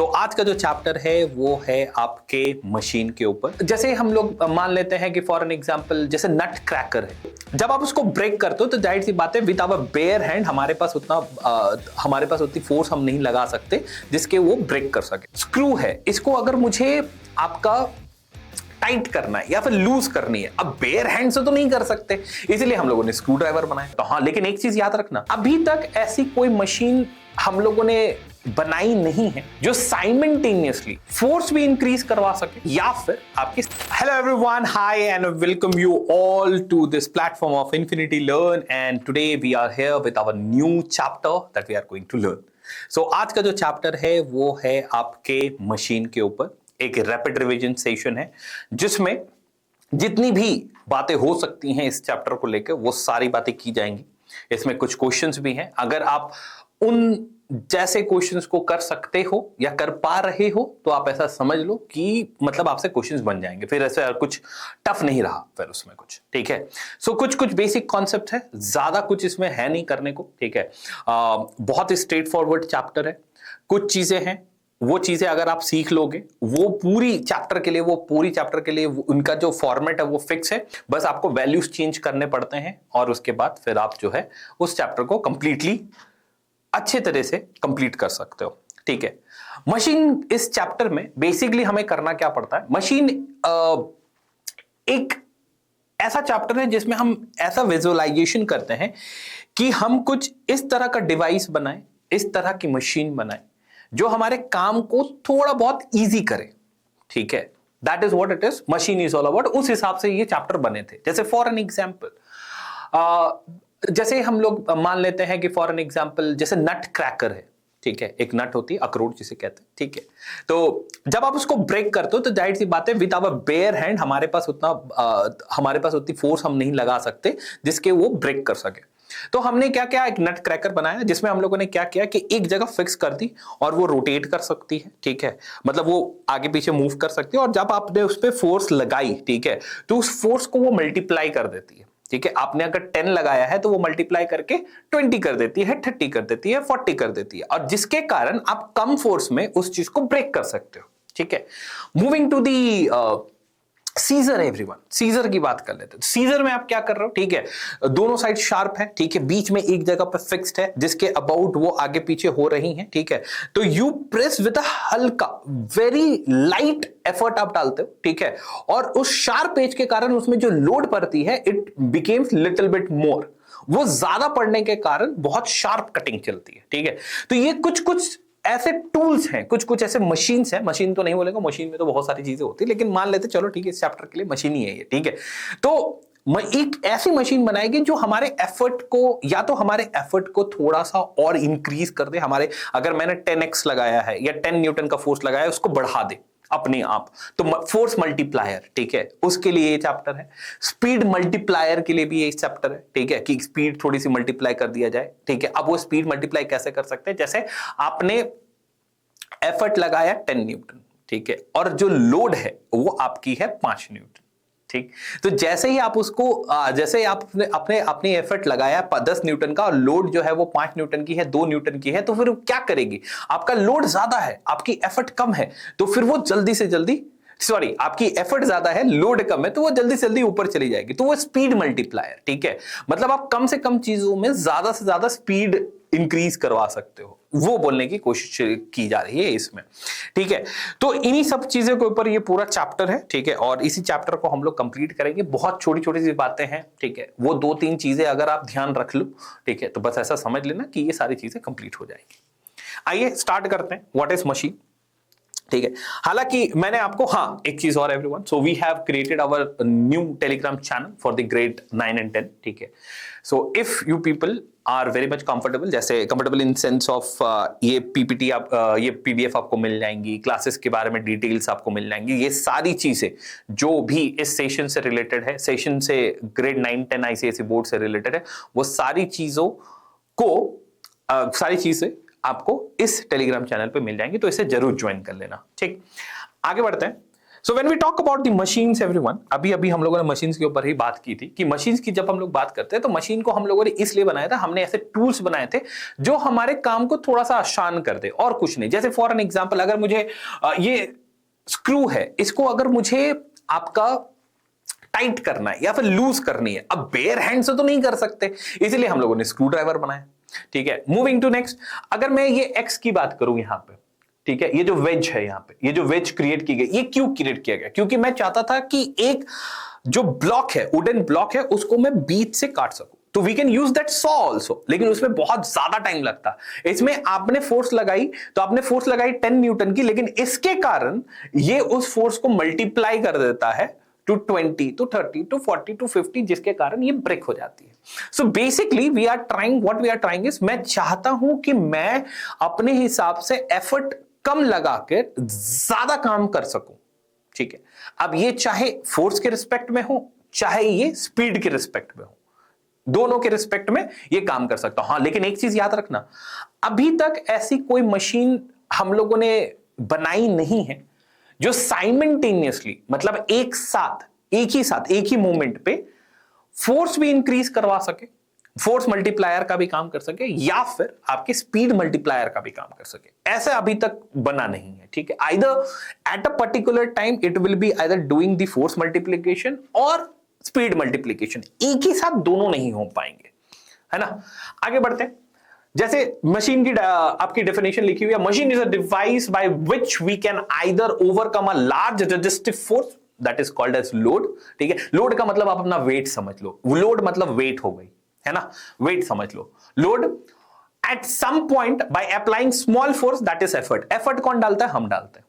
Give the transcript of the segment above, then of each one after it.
आज का जो चैप्टर है वो है आपके मशीन के ऊपर। जैसे हम लोग मान लेते हैं कि फॉर एन एग्जांपल जैसे नट क्रैकर है, जब आप उसको ब्रेक करते हो तो जाहिर सी बात है विद आवर बेयर हैंड हमारे पास उतनी फोर्स हम नहीं लगा सकते जिसके वो ब्रेक कर सके। स्क्रू है, इसको अगर मुझे आपका टाइट करना है या फिर लूज करनी है, अब बेयर हैंड से तो नहीं कर सकते, इसलिए हम लोगों ने स्क्रू ड्राइवर बनाया। तो हाँ, लेकिन एक चीज याद रखना, अभी तक ऐसी कोई मशीन हम लोगों ने बनाई नहीं है जो साइमल्टेनियसली फोर्स भी इंक्रीज करवा सके या फिर आपकी। Hello everyone, hi and welcome you all to this platform of Infinity Learn and today we are here with our new chapter that we are going to learn. आज का जो chapter है वो है आपके मशीन के ऊपर। एक रैपिड रिवीजन सेशन है जिसमें जितनी भी बातें हो सकती हैं इस चैप्टर को लेकर वो सारी बातें की जाएंगी। इसमें कुछ क्वेश्चंस भी हैं, अगर आप उन जैसे क्वेश्चंस को कर सकते हो या कर पा रहे हो तो आप ऐसा समझ लो कि मतलब आपसे क्वेश्चंस बन जाएंगे, फिर ऐसे कुछ टफ नहीं रहा फिर उसमें कुछ। ठीक है, कुछ बेसिक कॉन्सेप्ट है, ज्यादा कुछ इसमें है नहीं करने को। ठीक है, बहुत स्ट्रेट फॉरवर्ड चैप्टर है। कुछ चीजें हैं, वो चीजें अगर आप सीख लोगे वो पूरी चैप्टर के लिए उनका जो फॉर्मेट है वो फिक्स है, बस आपको वैल्यूज चेंज करने पड़ते हैं और उसके बाद फिर आप जो है उस चैप्टर को कंप्लीटली अच्छे तरह से कंप्लीट कर सकते हो। ठीक है, मशीन इस चैप्टर में बेसिकली हमें करना क्या पड़ता है। मशीन एक ऐसा चैप्टर है जिसमें हम ऐसा विजुअलाइजेशन करते हैं कि हम कुछ इस तरह का डिवाइस बनाएं, इस तरह की मशीन बनाएं जो हमारे काम को थोड़ा बहुत इजी करे। ठीक है, that is what it is, machine is all about. उस हिसाब से ये चैप्टर बने थे। जैसे फॉर एन एग्जांपल जैसे हम लोग मान लेते हैं कि फॉर एन एग्जांपल जैसे नट क्रैकर है। ठीक है, एक नट होती है, अखरोट जिसे कहते हैं। ठीक है, तो जब आप उसको ब्रेक करते हो तो जाहिर सी बात है विद आवर बेयर हैंड हमारे पास उतनी फोर्स हम नहीं लगा सकते जिसके वो ब्रेक कर सके। तो हमने क्या किया, एक नट क्रैकर बनाया जिसमें हम लोगों ने क्या किया कि एक जगह फिक्स कर दी और वो रोटेट कर सकती है। ठीक है, मतलब वो आगे पीछे मूव कर सकती है और जब आपने उस पर फोर्स लगाई, ठीक है, तो उस फोर्स को वो मल्टीप्लाई कर देती है। ठीक है, आपने अगर 10 लगाया है तो वो मल्टीप्लाई करके 20 कर देती है, 30 कर देती है, 40 कर देती है, और जिसके कारण आप कम फोर्स में उस चीज को ब्रेक कर सकते हो। ठीक है, moving to the scissor. Everyone, scissor की बात कर लेते हैं। सीजर में आप क्या कर रहे हो, ठीक है, दोनों साइड शार्प है, ठीक है, बीच में एक जगह पर फिक्स्ड है जिसके अबाउट वो आगे पीछे हो रही हैं। ठीक है, तो यू प्रेस विद अ हल्का वेरी लाइट एफर्ट आप डालते हो। ठीक है, और उस शार्प एज के कारण उसमें जो लोड पड़ती है it becomes little bit more, वो ज्यादा पड़ने के कारण बहुत शार्प कटिंग चलती है। ठीक है, तो ये कुछ ऐसे टूल्स हैं, कुछ ऐसे मशीन्स हैं। मशीन तो नहीं बोलेगा, मशीन में तो बहुत सारी चीजें होती है, लेकिन मान लेते चलो ठीक है इस चैप्टर के लिए मशीन ही है ये। ठीक है, तो एक ऐसी मशीन बनाएगी जो हमारे एफर्ट को थोड़ा सा और इंक्रीज कर दे। हमारे अगर मैंने 10x लगाया है या 10 न्यूटन का फोर्स लगाया है उसको बढ़ा दे अपने आप, तो फोर्स मल्टीप्लायर। ठीक है, उसके लिए ये चैप्टर है। स्पीड मल्टीप्लायर के लिए भी ये चैप्टर है। ठीक है, कि स्पीड थोड़ी सी मल्टीप्लाई कर दिया जाए। ठीक है, अब वो स्पीड मल्टीप्लाई कैसे कर सकते हैं, जैसे आपने एफर्ट लगाया 10 न्यूटन, ठीक है, और जो लोड है वो आपकी है 5 न्यूटन। ठीक, तो जैसे ही आप उसको जैसे ही आपने अपनी एफर्ट लगाया 10 न्यूटन का और लोड जो है वो 5 न्यूटन की है, 2 न्यूटन की है, तो फिर क्या करेगी, आपका लोड ज्यादा है, आपकी एफर्ट कम है, तो फिर वो आपकी एफर्ट ज्यादा है, लोड कम है, तो वो जल्दी से जल्दी ऊपर चली जाएगी। तो वो स्पीड मल्टीप्लायर। ठीक है, मतलब आप कम से कम चीजों में ज्यादा से ज्यादा स्पीड इंक्रीज करवा सकते हो, वो बोलने की कोशिश की जा रही है इसमें। ठीक है, तो इन्हीं सब चीजों के ऊपर ये पूरा चैप्टर है। ठीक है, और इसी चैप्टर को हम लोग कंप्लीट करेंगे। बहुत छोटी छोटी सी बातें हैं, ठीक है, वो 2-3 चीजें अगर आप ध्यान रख लो, ठीक है, तो बस ऐसा समझ लेना कि ये सारी चीजें कंप्लीट हो जाएंगी। आइए स्टार्ट करते हैं, व्हाट इज मशीन। ठीक है, हालांकि मैंने आपको एक चीज और everyone, so we have created our new Telegram channel for the grade 9 and 10। ठीक है, so if you people are very much comfortable, जैसे कंफर्टेबल इन सेंस ऑफ ये पीपीटी ये पीडीएफ आपको मिल जाएंगी, क्लासेस के बारे में डिटेल्स आपको मिल जाएंगी, ये सारी चीजें जो भी इस सेशन से रिलेटेड है, सेशन से ग्रेड 9-10 आईसीएसई बोर्ड से रिलेटेड है, वो सारी चीजें आपको इस टेलीग्राम चैनल पे मिल जाएंगी, तो इसे जरूर ज्वाइन कर लेना। ठीक, आगे बढ़ते हैं। So when we talk about the machines everyone, अभी अभी हम लोगों ने मशीन्स के ऊपर ही बात की थी कि मशीन्स की जब हम लोग बात करते हैं तो मशीन को हम लोगों ने इसलिए बनाया था, हमने ऐसे टूल्स बनाए थे जो हमारे काम को थोड़ा सा आसान कर दे और कुछ नहीं। जैसे फॉर एन एग्जांपल, अगर मुझे ये स्क्रू है, इसको अगर मुझे आपका टाइट करना है या फिर लूज करनी है, अब बेयर हैंड से तो नहीं कर सकते, इसलिए हम लोगों ने स्क्रू ड्राइवर बनाया। ठीक है, मूविंग टू नेक्स्ट, अगर मैं ये एक्स की बात करूं यहां पे, ठीक है, ये जो वेज है यहां पे, ये जो वेज क्रिएट की गई, ये क्यों क्रिएट किया गया? क्योंकि मैं चाहता था कि एक जो ब्लॉक है, वुडन ब्लॉक है, उसको मैं बीच से काट सकूं। तो we can use that saw also, लेकिन उसमें बहुत ज्यादा टाइम लगता। इसमें आपने फोर्स लगाई, तो आपने फोर्स लगाई 10 न्यूटन की, लेकिन इसके कारण ये उस फोर्स को मल्टीप्लाई कर देता है टू 20 टू 30 टू 40 टू 50, जिसके कारण ये ब्रेक हो जाती है। So basically we are trying, what we are trying is, मैं चाहता हूं कि मैं अपने हिसाब से एफर्ट कम लगा के ज्यादा काम कर सकूं। ठीक है, अब ये चाहे फोर्स के रिस्पेक्ट में हो, चाहे ये स्पीड के रिस्पेक्ट में हो, दोनों के रिस्पेक्ट में ये काम कर सकता हूं। हाँ, लेकिन एक चीज याद रखना, अभी तक ऐसी कोई मशीन हम लोगों ने बनाई नहीं है जो साइमल्टेनियसली, मतलब एक ही मोमेंट पे फोर्स भी इंक्रीज करवा सके, फोर्स मल्टीप्लायर का भी काम कर सके, या फिर आपके स्पीड मल्टीप्लायर का भी काम कर सके। ऐसा अभी तक बना नहीं है। ठीक है, either at a particular time it will be either doing the force multiplication और स्पीड मल्टीप्लिकेशन, एक ही साथ दोनों नहीं हो पाएंगे, है ना। आगे बढ़ते हैं। जैसे मशीन की आपकी डेफिनेशन लिखी हुई है, machine is a device by which we can either overcome a large resistive force that is called as load. ठीक है, लोड का मतलब आप अपना वेट समझ लो, लोड मतलब वेट हो गई, है ना, वेट समझ लो। Load at some point by applying small force that is effort. Effort कौन डालता है? हम डालते हैं।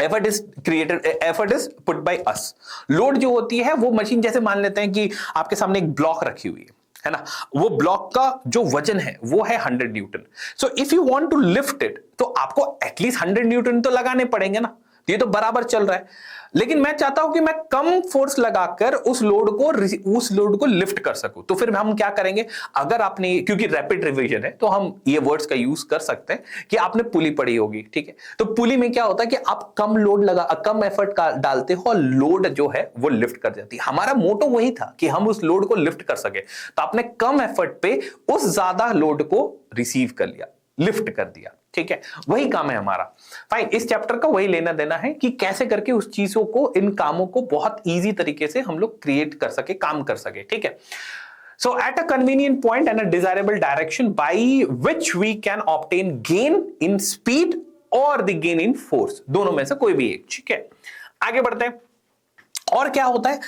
Effort is created, effort is put by us. Load जो होती है वो मशीन, जैसे मान लेते हैं कि आपके सामने एक ब्लॉक रखी हुई है ना, वो ब्लॉक का जो वजन है वो है 100 newton. So if you want to lift it, तो आपको एटलीस्ट 100 न्यूटन तो लगाने पड़ेंगे ना, ये तो बराबर चल रहा है। लेकिन मैं चाहता हूं कि मैं कम फोर्स लगाकर उस लोड को लिफ्ट कर सकूं। तो फिर हम क्या करेंगे, अगर आपने, क्योंकि रैपिड रिवीजन है तो हम ये वर्ड्स का यूज कर सकते हैं कि आपने पुली पड़ी होगी। ठीक है, तो पुली में क्या होता है कि आप कम एफर्ट डालते हो और लोड जो है वो लिफ्ट कर जाती है। हमारा मोटो वही था कि हम उस लोड को लिफ्ट कर सके, तो आपने कम एफर्ट पे उस ज्यादा लोड को रिसीव कर लिया, लिफ्ट कर दिया। ठीक है, वही काम है हमारा। फाइन, इस चैप्टर का वही लेना देना है कि कैसे करके उस चीजों को, इन कामों को बहुत इजी तरीके से हम लोग क्रिएट कर सके, काम कर सके। ठीक है, so at a convenient point and a desirable direction by which we can obtain gain in speed और द गेन इन फोर्स, दोनों में से कोई भी एक। ठीक है, आगे बढ़ते हैं। और क्या होता है,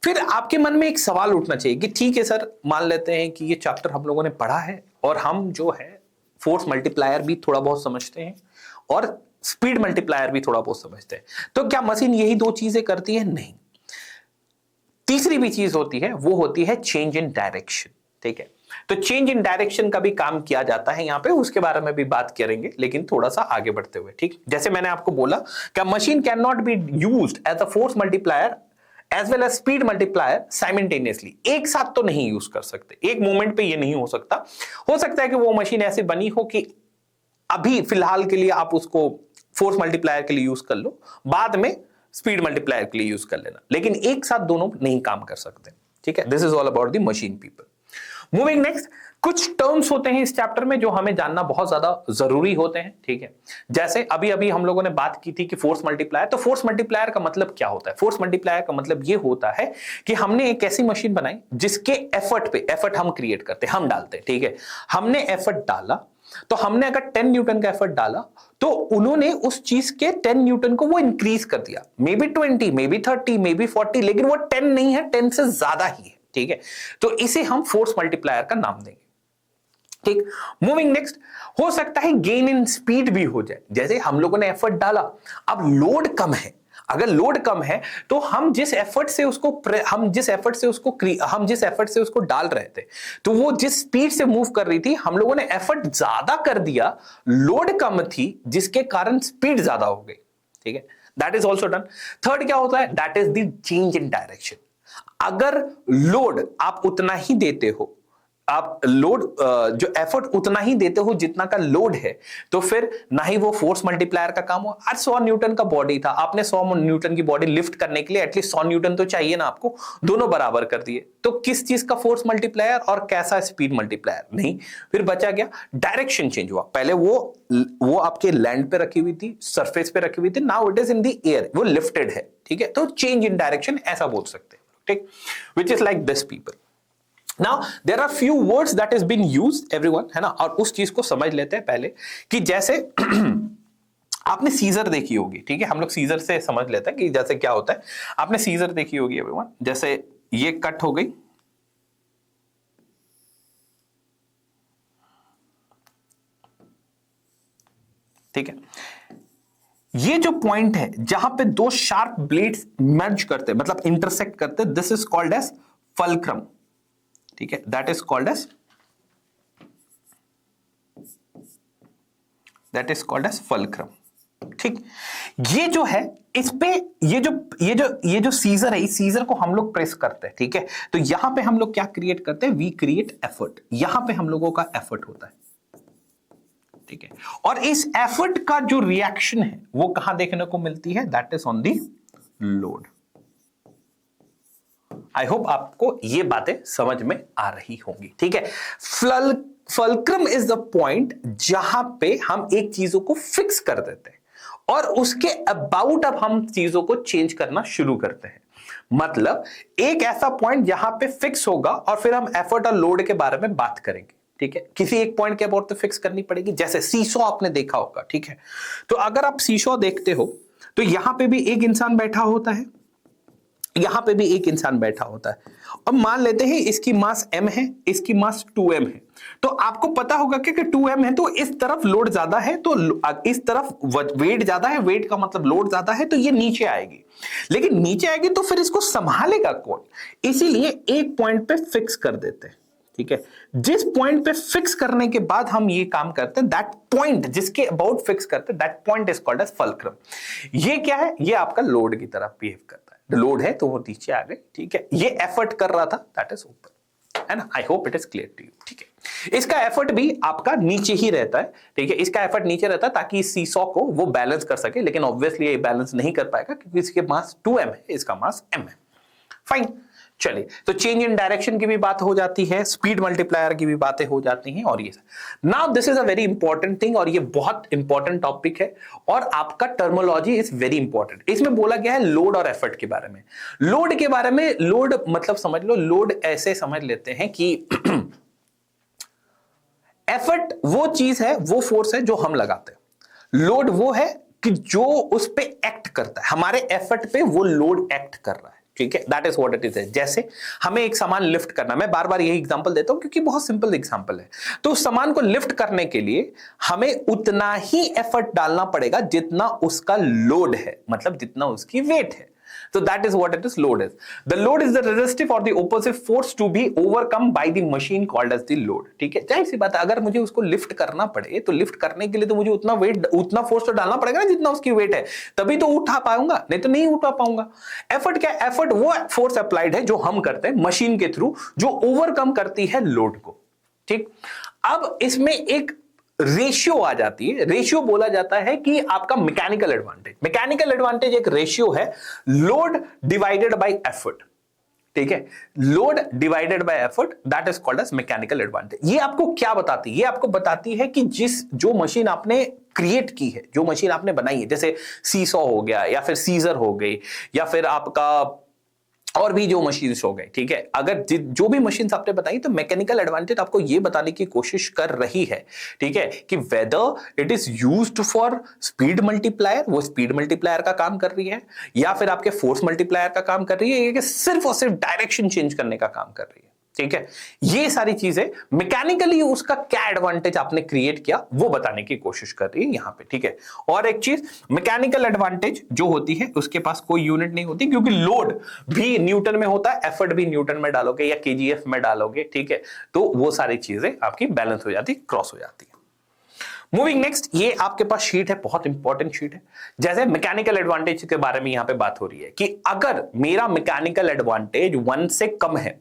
फिर आपके मन में एक सवाल उठना चाहिए कि ठीक है सर, मान लेते हैं कि ये चैप्टर हम लोगों ने पढ़ा है और हम जो है फोर्स मल्टीप्लायर भी थोड़ा बहुत समझते हैं और स्पीड मल्टीप्लायर भी थोड़ा बहुत समझते हैं, तो क्या मशीन यही दो चीजें करती है? नहीं, तीसरी भी चीज होती है, वो होती है चेंज इन डायरेक्शन। ठीक है, तो चेंज इन डायरेक्शन का भी काम किया जाता है यहां पे, उसके बारे में भी बात करेंगे, लेकिन थोड़ा सा आगे बढ़ते हुए। ठीक, जैसे मैंने आपको बोला कि machine can not be used as a force multiplier as well as speed multiplier simultaneously, एक साथ तो नहीं यूज कर सकते, एक मोमेंट पे ये नहीं हो सकता। हो सकता है कि वो मशीन ऐसी बनी हो कि अभी फिलहाल के लिए आप उसको फोर्स मल्टीप्लायर के लिए यूज कर लो, बाद में स्पीड मल्टीप्लायर के लिए यूज कर लेना, लेकिन एक साथ दोनों नहीं काम कर सकते। ठीक है, this is all about the machine people. Moving next, कुछ टर्म्स होते हैं इस चैप्टर में जो हमें जानना बहुत ज्यादा जरूरी होते हैं। ठीक है, जैसे अभी अभी हम लोगों ने बात की थी कि फोर्स मल्टीप्लायर, तो फोर्स मल्टीप्लायर का मतलब क्या होता है? फोर्स मल्टीप्लायर का मतलब ये होता है कि हमने एक ऐसी मशीन बनाई जिसके एफर्ट हम क्रिएट करते, हम डालते। ठीक है, हमने एफर्ट डाला, तो हमने अगर 10 न्यूटन का एफर्ट डाला तो उन्होंने उस चीज के 10 न्यूटन को वो इंक्रीज कर दिया, may be 20, may be 30, may be 40, लेकिन वो 10 नहीं है, 10 से ज्यादा ही है। ठीक है, तो इसे हम फोर्स मल्टीप्लायर का नाम देंगे। ठीक, मूविंग नेक्स्ट, हो सकता है गेन इन स्पीड भी हो जाए, जैसे हम लोगों ने एफर्ट डाला, अब लोड कम है, अगर लोड कम है तो हम जिस एफर्ट से उसको डाल रहे थे, तो वो जिस स्पीड से मूव कर रही थी, हम लोगों ने एफर्ट ज्यादा कर दिया, लोड कम थी, जिसके कारण स्पीड ज्यादा हो गई। ठीक है, that is also done. Third क्या होता है, that is the change in direction. अगर लोड आप उतना ही देते हो, आप लोड जो एफर्ट उतना ही देते हो जितना का लोड है, तो फिर ना ही वो फोर्स मल्टीप्लायर का काम हो। आज 100 न्यूटन का बॉडी था, आपने 100 न्यूटन की बॉडी लिफ्ट करने के लिए एटलीस्ट 100 न्यूटन तो चाहिए ना आपको, दोनों बराबर कर दिए, तो किस चीज का फोर्स मल्टीप्लायर और कैसा स्पीड मल्टीप्लायर? नहीं, फिर बचा गया डायरेक्शन चेंज हुआ। पहले वो आपके लैंड पे रखी हुई थी, सरफेस पे रखी हुई थी, now it is in the air, वो लिफ्टेड है, ठीक है, तो चेंज इन डायरेक्शन ऐसा बोल सकते हैं, ठीक, which is like this people. Now there are few words that has been used everyone, है ना, और उस चीज को समझ लेते हैं पहले कि जैसे आपने सीजर देखी होगी, ठीक है, हम लोग सीजर से समझ लेते हैं कि जैसे क्या होता है। आपने सीजर देखी होगी एवरीवन, जैसे ये कट हो गई, ठीक है, ये जो पॉइंट है जहां पे दो शार्प ब्लेड्स मर्ज करते हैं, मतलब इंटरसेक्ट करते हैं, this is called as fulcrum, ठीक है, that is called as fulcrum, ठीक। ये जो है, इस पे ये जो सीजर है, इस सीजर को हम लोग प्रेस करते हैं, ठीक है, तो यहां पे हम लोग क्या क्रिएट करते हैं, वी क्रिएट एफर्ट, यहां पे हम लोगों का एफर्ट होता है, ठीक है, और इस एफर्ट का जो रिएक्शन है वो कहां देखने को मिलती है, that is on the load. I hope आपको ये बातें समझ में आ रही होंगी, ठीक है। फल्क्रम इज द पॉइंट जहां पे हम एक चीजों को फिक्स कर देते हैं और उसके अबाउट अब हम चीजों को चेंज करना शुरू करते हैं। मतलब एक ऐसा पॉइंट जहां पे फिक्स होगा और फिर हम एफर्ट और लोड के बारे में बात करेंगे, ठीक है, किसी एक पॉइंट के अबाउट तो फिक्स करनी पड़ेगी। जैसे सीसॉ आपने देखा होगा, ठीक है, तो अगर आप सीसॉ देखते हो तो यहां पे भी एक इंसान बैठा होता है, यहां पे भी एक इंसान बैठा होता है, अब मान लेते हैं इसकी मास m है, इसकी मास 2m है, तो आपको पता होगा कि 2m है तो इस तरफ लोड ज्यादा है, तो इस तरफ वेट ज्यादा है, वेट का मतलब लोड ज्यादा है, तो ये नीचे आएगी। लेकिन नीचे आएगी तो फिर इसको संभालेगा कौन? इसीलिए एक पॉइंट पे फिक्स कर देते हैं, ठीक है। जिस पॉइंट पे फिक्स करने के बाद हम ये काम करते हैं, दैट पॉइंट जिसके अबाउट फिक्स करते हैं, that point is called as fulcrum. ये क्या है? ये आपका लोड की तरह बिहेव करता है। लोड है तो वो नीचे आ गए, ठीक है, ये एफर्ट कर रहा था, दैट इज ऊपर, है ना। I hope it is clear to you, ठीक है। इसका एफर्ट भी आपका नीचे ही रहता है, ठीक है, इसका एफर्ट नीचे रहता है ताकि इस सीसॉ को वो बैलेंस कर सके, लेकिन ऑब्वियसली ये बैलेंस नहीं कर पाएगा क्योंकि इसके मास 2m है, इसका मास m है। फाइन, चलिए, तो चेंज इन डायरेक्शन की भी बात हो जाती है, स्पीड मल्टीप्लायर की भी बातें हो जाती हैं, और ये now this is a very important thing, और ये बहुत इंपॉर्टेंट टॉपिक है, और आपका टर्मिनोलॉजी इज वेरी इंपॉर्टेंट। इसमें बोला गया है लोड और एफर्ट के बारे में। लोड के बारे में, लोड मतलब समझ लो, लोड ऐसे समझ लेते हैं कि एफर्ट वो चीज है, वो फोर्स है जो हम लगाते हैं, लोड वो है कि जो उस पे एक्ट करता है, हमारे एफर्ट पे वो लोड एक्ट कर रहा है, ठीक है, that is what it is. जैसे हमें एक सामान लिफ्ट करना, मैं बार बार यही एग्जांपल देता हूं क्योंकि बहुत सिंपल एग्जांपल है, तो उस सामान को लिफ्ट करने के लिए हमें उतना ही एफर्ट डालना पड़ेगा जितना उसका लोड है, मतलब जितना उसकी वेट है। So that is what it is, load is. The load is the resistive or the opposite force to be overcome by the machine called as the load, ठीक है। जाहिर सी बात है, अगर मुझे उसको लिफ्ट करना पड़े तो लिफ्ट करने के लिए तो मुझे उतना वेट, उतना फोर्स तो डालना पड़ेगा ना जितना उसकी वेट है, तभी तो उठा पाऊंगा, नहीं तो नहीं उठा पाऊंगा। एफर्ट क्या? एफर्ट वो फोर्स अप्लाइड है जो हम करते हैं मशीन के थ्रू, जो ओवरकम करती है लोड को, ठीक। अब इसमें एक रेशियो आ जाती है, रेशियो बोला जाता है कि आपका मैकेनिकल एडवांटेज। मैकेनिकल एडवांटेज एक रेशियो है, लोड डिवाइडेड बाय एफर्ट, ठीक है, load divided by effort, that is called as mechanical advantage. ये आपको क्या बताती है? ये आपको बताती है कि जो मशीन आपने क्रिएट की है, जो मशीन आपने बनाई है, जैसे सीसॉ हो गया या फिर सीजर हो गई या फिर आपका और भी जो मशीन्स हो गए, ठीक है, अगर जो भी मशीन्स आपने बताई, तो मैकेनिकल एडवांटेज आपको ये बताने की कोशिश कर रही है, ठीक है, कि whether it is used for speed multiplier, वो स्पीड मल्टीप्लायर का काम कर रही है, या फिर आपके फोर्स मल्टीप्लायर का काम कर रही है, कि सिर्फ और सिर्फ डायरेक्शन चेंज करने का काम कर रही है, ठीक है। ये सारी चीजें मैकेनिकली उसका क्या एडवांटेज आपने क्रिएट किया वो बताने की कोशिश कर रही है यहां पे, ठीक है। और एक चीज, मैकेनिकल एडवांटेज जो होती है उसके पास कोई यूनिट नहीं होती, क्योंकि लोड भी न्यूटन में होता है, एफर्ट भी न्यूटन में डालोगे या केजीएफ में डालोगे, ठीक है, तो वो सारी चीजें आपकी बैलेंस हो जाती, क्रॉस हो जाती है। मूविंग नेक्स्ट, ये आपके पास शीट है, बहुत इंपॉर्टेंट शीट है। जैसे मैकेनिकल एडवांटेज के बारे में यहां पे बात हो रही है कि अगर मेरा मैकेनिकल एडवांटेज 1 से कम है,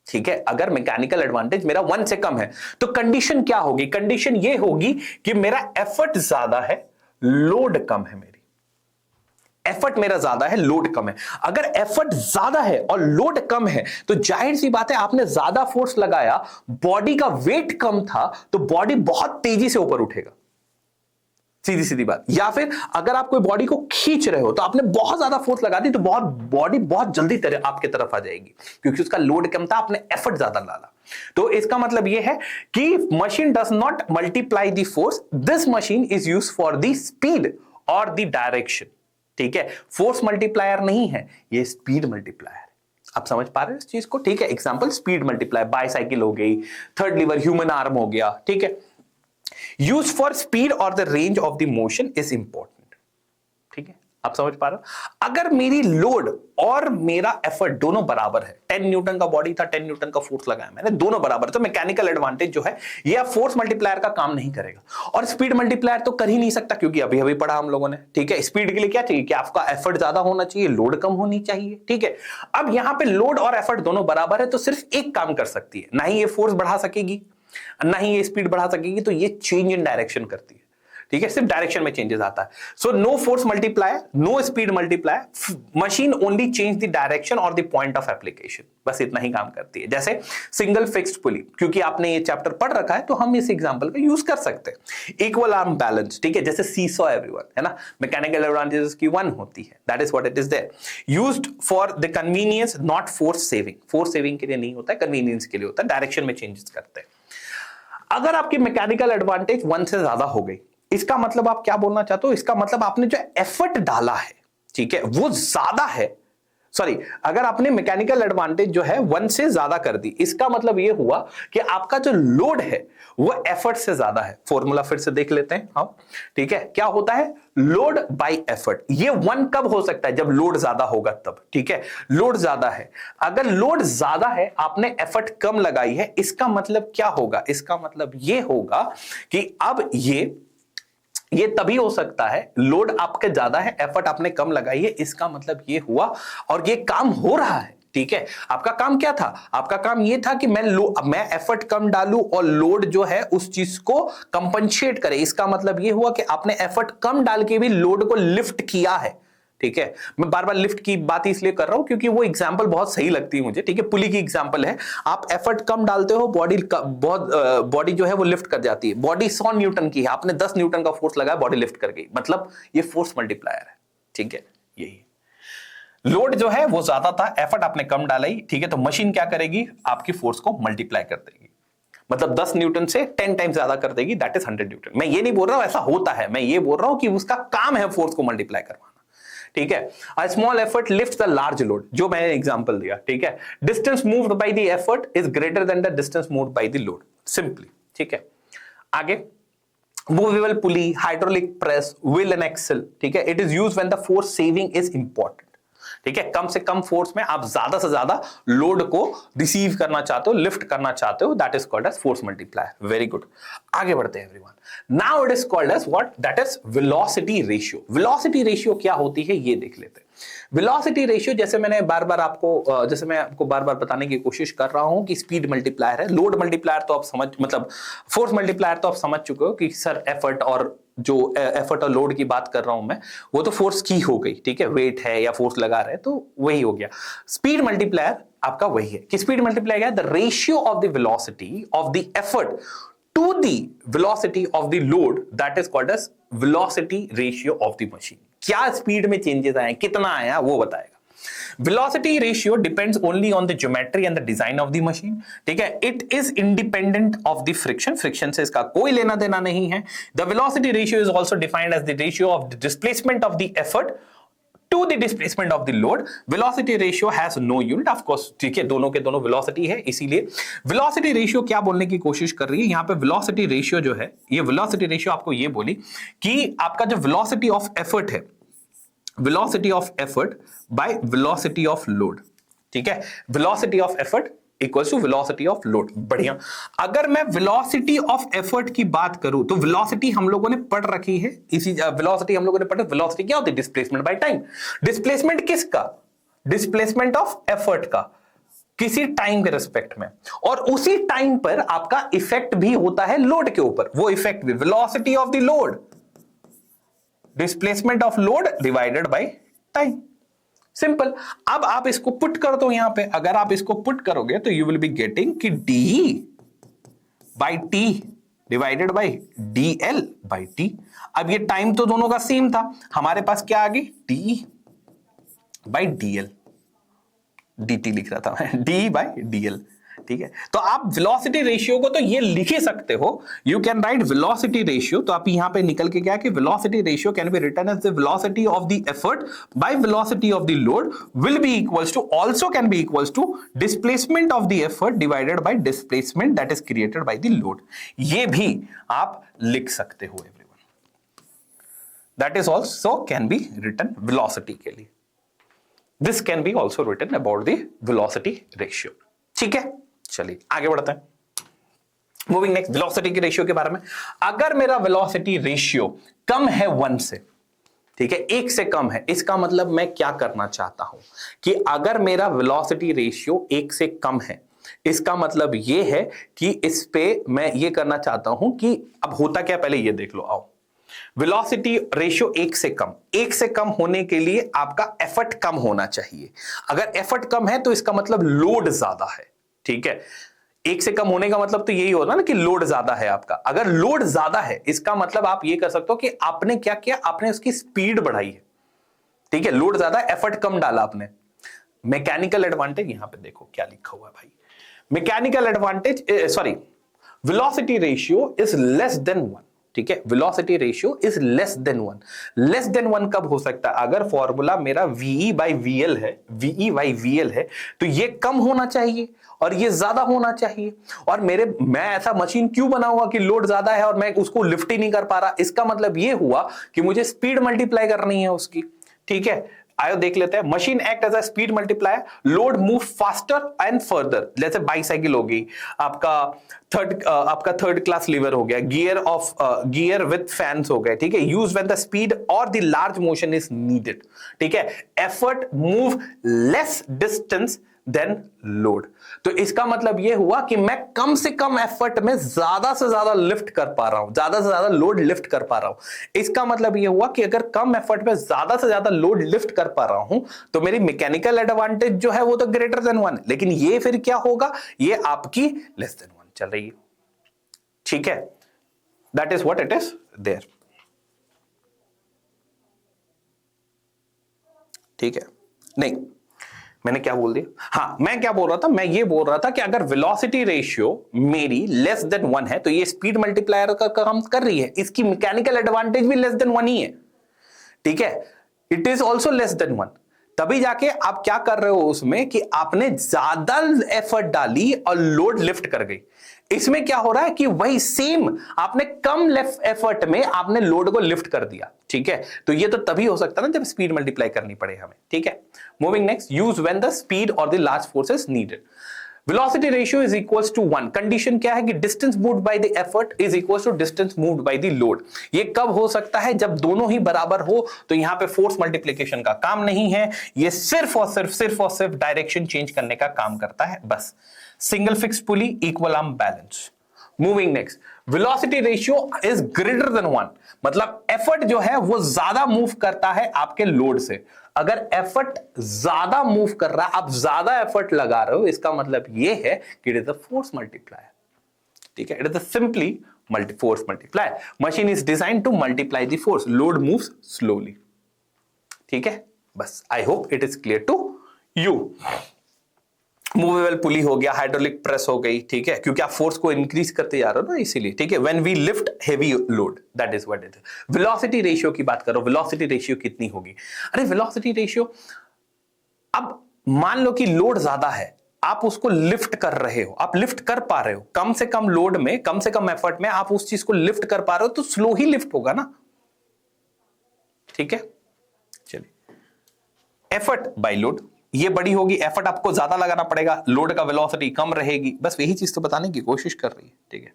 ठीक है, अगर मैकेनिकल एडवांटेज मेरा 1 से कम है तो कंडीशन क्या होगी? कंडीशन ये होगी कि मेरा एफर्ट ज्यादा है, लोड कम है। मेरी एफर्ट मेरा ज्यादा है, लोड कम है। अगर एफर्ट ज्यादा है और लोड कम है तो जाहिर सी बात है आपने ज्यादा फोर्स लगाया, बॉडी का वेट कम था तो बॉडी बहुत तेजी से ऊपर उठेगा, सीधी सीधी बात। या फिर अगर आप कोई बॉडी को खींच रहे हो तो आपने बहुत ज्यादा फोर्स लगा दी तो बॉडी बहुत जल्दी आपके तरफ आ जाएगी, क्योंकि उसका लोड कम था, आपने एफर्ट ज्यादा डाला। तो इसका मतलब यह है कि machine does not multiply the force, this machine is use for the speed और द डायरेक्शन। ठीक है, फोर्स मल्टीप्लायर नहीं है, ये स्पीड मल्टीप्लायर है। आप समझ पा रहे हैं इस चीज को? ठीक है, एग्जांपल स्पीड मल्टीप्लायर, बाइसाइकिल हो गई, थर्ड लीवर ह्यूमन आर्म हो गया। ठीक है, यूज फॉर स्पीड और the range of the motion is important. ठीक है, आप समझ पा रहे हो? अगर मेरी लोड और मेरा एफर्ट दोनों बराबर है, 10 न्यूटन का बॉडी था, 10 न्यूटन का फोर्स लगाया मैंने, दोनों बराबर, तो मैकेनिकल एडवांटेज जो है ये फोर्स मल्टीप्लायर का काम नहीं करेगा। और स्पीड मल्टीप्लायर तो कर ही नहीं सकता, क्योंकि अभी अभी पढ़ा हम लोगों ने। ठीक है, स्पीड के लिए क्या चाहिए कि आपका एफर्ट ज्यादा होना चाहिए, लोड कम होनी चाहिए। ठीक है, अब यहां पे लोड और एफर्ट दोनों बराबर है तो सिर्फ एक काम कर सकती है, ना ही ये फोर्स बढ़ा सकेगी ना ही ये स्पीड बढ़ा सकेगी, तो ये चेंज इन डायरेक्शन करती है। ठीक है, सिर्फ डायरेक्शन में चेंजेस आता है। So no force multiplier, no speed multiplier, machine only change the direction और द पॉइंट ऑफ एप्लीकेशन, बस इतना ही काम करती है। जैसे सिंगल फिक्स्ड पुली, क्योंकि आपने ये चैप्टर पढ़ रखा है तो हम इस एग्जांपल का यूज कर सकते हैं। इक्वल आर्म बैलेंस, ठीक है, जैसे सीसॉ एवरीवन, है ना, मैकेनिकल एडवांटेजेस की 1 होती है, that is what it is there. Used for the convenience, not force saving, force saving के लिए नहीं होता है, कन्वीनियंस के लिए होता है, डायरेक्शन में चेंजेस करते हैं। अगर आपकी मैकेनिकल एडवांटेज 1 से ज्यादा हो गई, इसका मतलब आप क्या बोलना चाहते हो? इसका मतलब आपने जो एफर्ट डाला है, ठीक है, वो ज्यादा है। सॉरी, अगर आपने मैकेनिकल एडवांटेज जो है 1 से ज्यादा कर दी, इसका मतलब ये हुआ कि आपका जो लोड है वो एफर्ट से ज्यादा है। फॉर्मूला फिर से देख लेते हैं हम। ठीक है, क्या होता है? Load by effort. ये 1 कब हो सकता है? जब लोड ज्यादा होगा तब। ठीक है, लोड ज्यादा है, अगर लोड ज्यादा है, आपने एफर्ट कम लगाई है, इसका मतलब क्या होगा? इसका मतलब ये होगा कि अब ये तभी हो सकता है, लोड आपके ज्यादा है, एफर्ट आपने कम लगाई है, इसका मतलब ये हुआ और ये काम हो रहा है। ठीक है, आपका काम क्या था? आपका काम ये था कि मैं एफर्ट कम डालूं और लोड जो है उस चीज को कंपनसेट करे। इसका मतलब ये हुआ कि आपने एफर्ट कम डाल के भी लोड को लिफ्ट किया है। ठीक है, मैं बार बार लिफ्ट की बात इसलिए कर रहा हूं क्योंकि वो एग्जांपल बहुत सही लगती है मुझे। ठीक है, पुली की एग्जांपल है, आप एफर्ट कम डालते हो, बॉडी जो है वो लिफ्ट कर जाती है। बॉडी 100 न्यूटन की है, आपने 10 न्यूटन का फोर्स लगाया, बॉडी लिफ्ट कर गई, मतलब ये फोर्स मल्टीप्लायर है। ठीक है, यही लोड जो है वो ज्यादा था, एफर्ट आपने कम डाला ही। ठीक है, तो मशीन क्या करेगी? आपकी फोर्स को मल्टीप्लाई कर देगी, मतलब 10 न्यूटन से 10 टाइम ज्यादा कर देगी, दैट इज 100 न्यूटन। मैं ये नहीं बोल रहा हूं ऐसा होता है, मैं ये बोल रहा हूं कि उसका काम है फोर्स को मल्टीप्लाई करवाना। ठीक है, a small effort lifts the large load, जो मैंने एग्जांपल दिया। ठीक है, distance moved by the effort is greater than the distance moved by the load, simply. ठीक है, आगे movable pulley, hydraulic press, wheel and axle. ठीक है, it is used when the force saving is important. ठीक है, कम से कम force में आप ज्यादा से ज्यादा लोड को रिसीव करना चाहते हो, लिफ्ट करना चाहते हो, that is called as force multiplier. Very good, आगे बढ़ते हैं everyone. Now it is called as what? That is velocity ratio. Velocity ratio क्या होती है ये देख लेते हैं। वेलोसिटी रेशियो, जैसे मैं आपको बार बार बताने की कोशिश कर रहा हूं कि स्पीड मल्टीप्लायर है, लोड मल्टीप्लायर तो आप समझ, मतलब फोर्स मल्टीप्लायर तो आप समझ चुके हो कि सर एफर्ट और लोड की बात कर रहा हूं मैं, वो तो फोर्स की हो गई। ठीक है, वेट है या फोर्स लगा रहे हैं तो वही हो गया। स्पीड मल्टीप्लायर आपका वही है कि स्पीड मल्टीप्लायर क्या है? The ratio of the velocity of the effort to the velocity of the load, that is called as velocity ratio of the machine. क्या स्पीड में चेंजेस आए, कितना आया, वो बताएगा। velocity ratio depends only on the geometry and the design of the machine. ठीक है, it is independent of the friction से इसका कोई लेना देना नहीं है। The velocity ratio is also defined as the ratio of the displacement of the effort to the displacement of the load. Velocity ratio has no unit, of course. ठीक है, दोनों के दोनों velocity है, इसीलिए velocity ratio क्या बोलने की कोशिश कर रही है यहाँ पे? velocity ratio जो है, ये velocity ratio आपको ये बोली कि आपका जो velocity of effort है, velocity of effort by velocity of load। ठीक है, velocity of effort equals to velocity of load। बढ़िया, अगर मैं velocity of effort की बात करूं तो velocity हम लोगों ने पढ़ रखी है, इसी velocity हम लोगों ने पढ़ा। velocity क्या होती है? Displacement by time. डिस्प्लेसमेंट किसका? डिस्प्लेसमेंट ऑफ एफर्ट का। किसी टाइम के रिस्पेक्ट में, और उसी टाइम पर आपका इफेक्ट भी होता है लोड के ऊपर। वो इफेक्ट भी velocity of the load, displacement of load divided by time. Simple. अब आप इसको पुट कर दो यहां पे, अगर आप इसको पुट करोगे तो यू विल बी गेटिंग कि D by T divided by D L by T. अब ये टाइम तो दोनों का सेम था, हमारे पास क्या आ गई T by D L, D T लिख रहा था मैं, डी बाई डी एल। ठीक है, तो आप वेलोसिटी रेशियो को तो ये लिख ही सकते हो, you can write velocity ratio. तो आप यहां पे निकल के क्या कि velocity ratio can be written as the velocity of the effort by velocity of the load will be equals to, also can be equals to displacement of the effort divided by displacement that is created by the load. ये भी आप लिख सकते हो everyone, that is also can be written velocity के लिए। This can be also written about the velocity ratio. ठीक है, चलिए आगे बढ़ते हैं। मूविंग नेक्स्ट, वेलोसिटी के रेशियो के बारे में। अगर मेरा वेलोसिटी रेशियो कम है 1 से, ठीक है, 1 से कम है, इसका मतलब मैं क्या करना चाहता हूं कि अगर मेरा वेलोसिटी रेशियो 1 से कम है, इसका मतलब यह है कि इस पे मैं ये करना चाहता हूं कि अब होता क्या, पहले ये देख लो। आओ, वेलोसिटी रेशियो 1 से कम, 1 से कम होने के लिए आपका एफर्ट कम होना चाहिए। अगर एफर्ट कम है तो इसका मतलब लोड ज्यादा है। ठीक है, 1 से कम होने का मतलब तो यही होगा ना कि लोड ज्यादा है आपका। अगर लोड ज्यादा है इसका मतलब आप ये कर सकते हो कि आपने क्या किया, आपने उसकी स्पीड बढ़ाई है। ठीक है, लोड ज्यादा, एफर्ट कम डाला आपने। मैकेनिकल एडवांटेज यहां पे देखो क्या लिखा हुआ है भाई, mechanical advantage sorry velocity ratio is less than 1। ठीक है, velocity ratio is less than 1। Less than 1 कब हो सकता है, अगर फॉर्मूला मेरा VE बाई VL है, VE बाई VL है, तो ये कम होना चाहिए और ये ज्यादा होना चाहिए। और मैं ऐसा मशीन क्यों बनाऊंगा कि लोड ज्यादा है और मैं उसको लिफ्ट ही नहीं कर पा रहा, इसका मतलब ये हुआ कि मुझे स्पीड मल्टीप्लाई करनी है उसकी। ठीक है, आयो देख लेते हैं। Machine act as a speed multiplier, load move faster and further. जैसे बाइसाइकिल हो गई, आपका थर्ड क्लास लीवर हो गया, गियर विद फैंस हो गए। ठीक है, यूज व्हेन द स्पीड और the large motion is needed. ठीक है, effort move less distance than load. तो इसका मतलब यह हुआ कि मैं कम से कम एफर्ट में ज्यादा से ज्यादा लिफ्ट कर पा रहा हूं, ज्यादा से ज्यादा लोड लिफ्ट कर पा रहा हूं। इसका मतलब यह हुआ कि अगर कम एफर्ट में ज्यादा से ज्यादा लोड लिफ्ट कर पा रहा हूं तो मेरी मैकेनिकल एडवांटेज जो है वो तो ग्रेटर देन 1, लेकिन ये फिर क्या होगा, ये आपकी लेस देन 1 चल रही है। ठीक है, that is what it is there. ठीक है, नहीं मैंने क्या बोल दिया, हाँ मैं क्या बोल रहा था, मैं ये बोल रहा था कि अगर वेलोसिटी रेशियो मेरी लेस देन 1 है तो ये स्पीड मल्टीप्लायर का काम कर रही है, इसकी मैकेनिकल एडवांटेज भी लेस देन 1 ही है। ठीक है, it is also less than 1। तभी जाके आप क्या कर रहे हो उसमें कि आपने ज्यादा एफर्ट डाली और लोड लिफ्ट कर गई। इसमें क्या हो रहा है कि वही सेम आपने कम एफर्ट में आपने लोड को लिफ्ट कर दिया। ठीक है, तो ये तो तभी हो सकता है ना जब स्पीड मल्टीप्लाई करनी पड़े हमें। ठीक है, moving next, use when the speed और the large force is needed. Velocity ratio is equals to 1। Condition क्या है कि distance moved by the effort is equals to distance moved by the load. ये कब हो सकता है, जब दोनों ही बराबर हो। तो यहां पे फोर्स मल्टीप्लिकेशन का काम नहीं है, ये सिर्फ और सिर्फ डायरेक्शन चेंज करने का काम करता है बस। Single fix pulley, equal arm balance. Moving next, velocity ratio is greater then 1, मतलब एफर्ट जो है वो ज्यादा मूव करता है आपके लोड से। अगर एफर्ट ज्यादा मूव कर रहा है, आप ज्यादा एफर्ट लगा रहे हो, इसका मतलब ये है कि it is a force multiplier. ठीक है, it is a simply force multiplier. Machine is design to multiply the force, load moves slowly. ठीक है, बस I hope it is clear to you. Movable pulley हो गया, हाइड्रोलिक प्रेस हो गई। ठीक है, क्योंकि आप फोर्स को इंक्रीज करते जा रहे हो ना, इसीलिए। ठीक है, when we lift heavy load, that is what it is. Velocity ratio की बात करो, वेलोसिटी रेशियो कितनी होगी? अरे वेलोसिटी रेशियो, अब मान लो कि लोड ज्यादा है, आप उसको लिफ्ट कर रहे हो, आप लिफ्ट कर पा रहे हो, कम से कम लोड में, कम से कम एफर्ट में आप उस चीज को लिफ्ट कर पा रहे हो, तो स्लो ही लिफ्ट होगा ना। ठीक है, चलिए, एफर्ट बाय लोड ये बड़ी होगी, एफर्ट आपको ज्यादा लगाना पड़ेगा, लोड का वेलोसिटी कम रहेगी, बस यही चीज तो बताने की कोशिश कर रही है। ठीक है,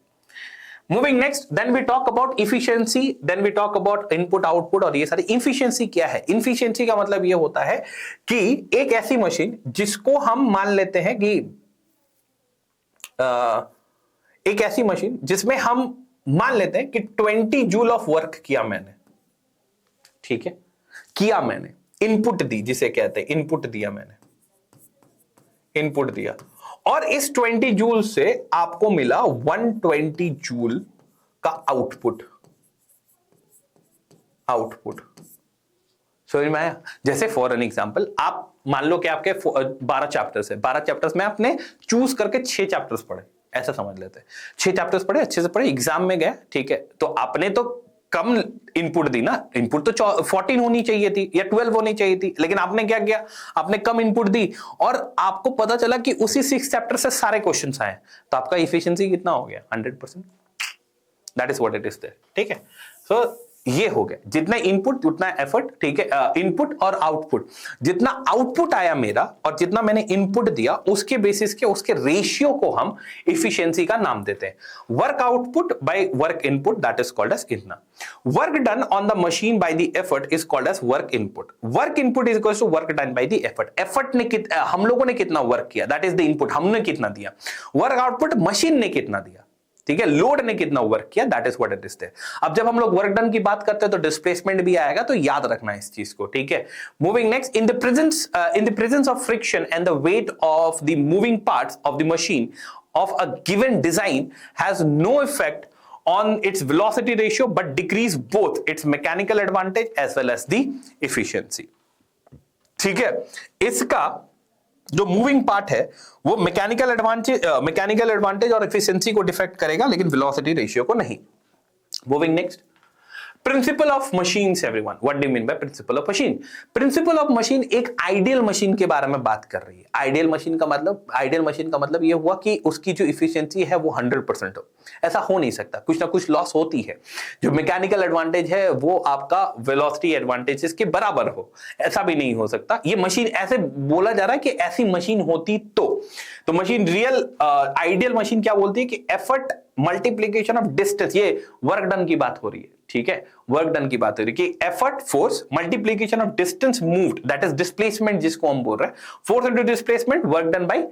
moving next, then we talk about efficiency, then we talk about input output और ये सारी। इफिशियंसी क्या है? इफिशियंसी का मतलब ये होता है कि एक ऐसी मशीन जिसको हम मान लेते हैं कि एक ऐसी मशीन जिसमें हम मान लेते हैं कि 20 जूल ऑफ वर्क किया मैंने, ठीक है, किया मैंने, इनपुट दी जिसे कहते हैं, इनपुट दिया मैंने, इनपुट दिया, और इस 20 जूल से आपको मिला 120 जूल का आउटपुट, आउटपुट समझ में आया? जैसे फॉर एन एग्जांपल, आप मान लो कि आपके 12 चैप्टर्स है, 12 चैप्टर्स में आपने चूज करके 6 चैप्टर्स पढ़े, ऐसा समझ लेते हैं, 6 चैप्टर्स पढ़े, अच्छे से पढ़े, एग्जाम में गए, ठीक है, तो आपने तो कम इनपुट दी ना, इनपुट तो 14 होनी चाहिए थी या 12 होनी चाहिए थी, लेकिन आपने क्या किया, आपने कम इनपुट दी और आपको पता चला कि उसी 6 चैप्टर से सारे क्वेश्चंस आए, तो आपका इफिशिएंसी कितना हो गया? 100%। That is what it is there, ठीक है। सो ये हो गया, जितना इनपुट उतना एफर्ट, ठीक है, इनपुट और आउटपुट, जितना आउटपुट आया मेरा और जितना मैंने इनपुट दिया, उसके बेसिस के उसके रेशियो को हम इफिशिएंसी का नाम देते हैं। Work output by work input, that is called as इतना। Work done on the machine by the effort is called as work input. Work input is equals to work done by the effort. Effort ने हम लोगों ने कितना work किया, that is the input, हमने कितना दिया। वर्क आउटपुट मशीन ने कितना दिया, ठीक है, लोड ने कितना वर्क किया, that is what it is there. अब जब हम लोग वर्क डन की बात करते हैं तो डिस्प्लेसमेंट भी आएगा, तो याद रखना इस चीज को, ठीक है। Moving next, in the presence of friction and the weight of the moving parts of the machine of a given design has no effect on its velocity ratio but decrease both its mechanical advantage as well as the efficiency, ठीक है। इसका जो moving part है वो mechanical advantage और efficiency को defect करेगा, लेकिन वेलोसिटी रेशियो को नहीं। Moving next, principle of machines everyone. What do you mean by principle of machine? Principle of machine एक आइडियल मशीन के बारे में बात कर रही है। आइडियल मशीन का मतलब ये हुआ कि उसकी जो इफिशिएंसी है वो 100% हो। ऐसा हो नहीं सकता, कुछ ना कुछ लॉस होती है। जो मैकेनिकल एडवांटेज है वो आपका वेलोसिटी एडवांटेजेस के बराबर हो, ऐसा भी नहीं हो सकता। ये मशीन ऐसे बोला जा रहा है कि ऐसी मशीन होती तो मशीन रियल आइडियल मशीन क्या बोलती है कि एफर्ट मल्टीप्लीकेशन ऑफ डिस्टेंस, ये वर्क डन की बात हो रही है, ठीक है, वर्क डन की बात हो रही है कि effort force multiplication of distance moved, that is displacement जिसको हम बोल रहे हैं, force into displacement, work done by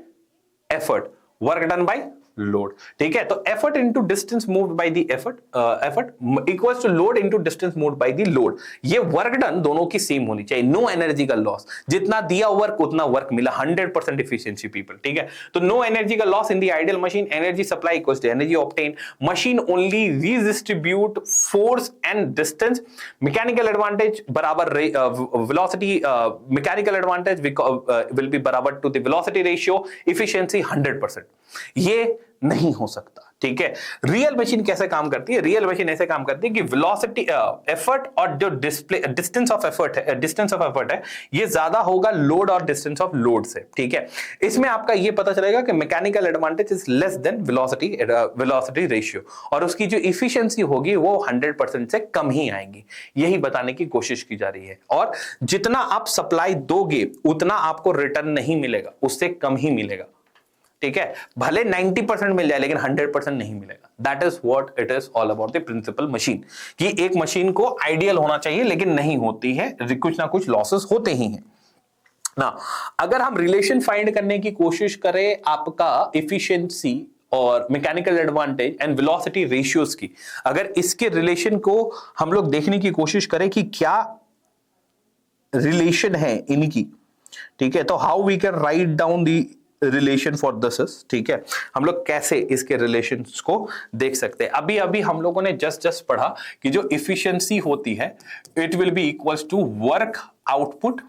effort, work done by load, ठीक है। तो effort into distance moved by the effort equals to load into distance moved by the load. ये work done दोनों की सेम होनी चाहिए, नो एनर्जी का loss, जितना दिया वर्क उतना वर्क मिला, 100% एफिशिएंसी पीपल, ठीक है। तो नो एनर्जी का loss in the ideal machine, energy supply equals to energy obtain, machine only redistribute force and distance, mechanical advantage बराबर velocity, mechanical advantage will be बराबर to the velocity ratio, efficiency 100%। ये नहीं हो सकता, ठीक है। Real machine कैसे काम करती है? रियल मशीन ऐसे काम करती है कि वेलोसिटी एफर्ट और जो डिस्टेंस ऑफ एफर्ट है ये ज्यादा होगा लोड और डिस्टेंस ऑफ लोड से, ठीक है। इसमें आपका ये पता चलेगा कि mechanical advantage is less than velocity ratio, और उसकी जो इफिशिएंसी होगी वो 100% से कम ही आएगी। यही बताने की कोशिश की जा रही है। और जितना आप सप्लाई दोगे उतना आपको रिटर्न नहीं मिलेगा, उससे कम ही मिलेगा, ठीक है। भले 90% मिल जाए लेकिन 100% नहीं मिलेगा। That is what it is all about the principle machine, कि एक मशीन को आइडियल होना चाहिए लेकिन नहीं होती है, कुछ ना कुछ लॉसेस होते ही हैं ना। अगर हम रिलेशन फाइंड करने की कोशिश करें आपका इफिशिएंसी और mechanical advantage and velocity ratios की, अगर इसके रिलेशन को हम लोग देखने की कोशिश करें कि क्या रिलेशन है इनकी, ठीक है, तो how we can write down the relation for this, ठीक है, हम लोग कैसे इसके रिलेशंस को देख सकते हैं। अभी अभी हम लोगों ने जस्ट पढ़ा कि जो इफिशिएंसी होती है it will be equals to work output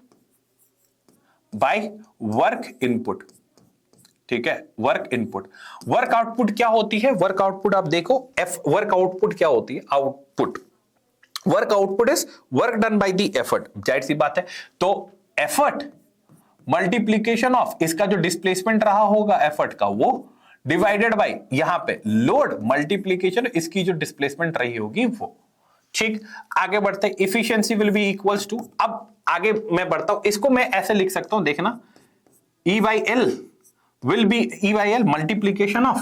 by work input, ठीक है, वर्क इनपुट। वर्क आउटपुट क्या होती है? वर्क आउटपुट आप देखो, वर्क आउटपुट क्या होती है? Output, work output is work done by the effort, जाहिर सी बात है। तो एफर्ट मल्टीप्लीकेशन ऑफ इसका जो डिस्प्लेसमेंट रहा होगा एफर्ट का वो डिवाइडेड बाय यहां पे लोड मल्टीप्लीकेशन इसकी जो डिस्प्लेसमेंट रही होगी वो, ठीक। आगे बढ़ते, efficiency will be equals to, अब आगे मैं बढ़ता हूं, इसको मैं ऐसे लिख सकता हूं, देखना, E by L will be E by L multiplication of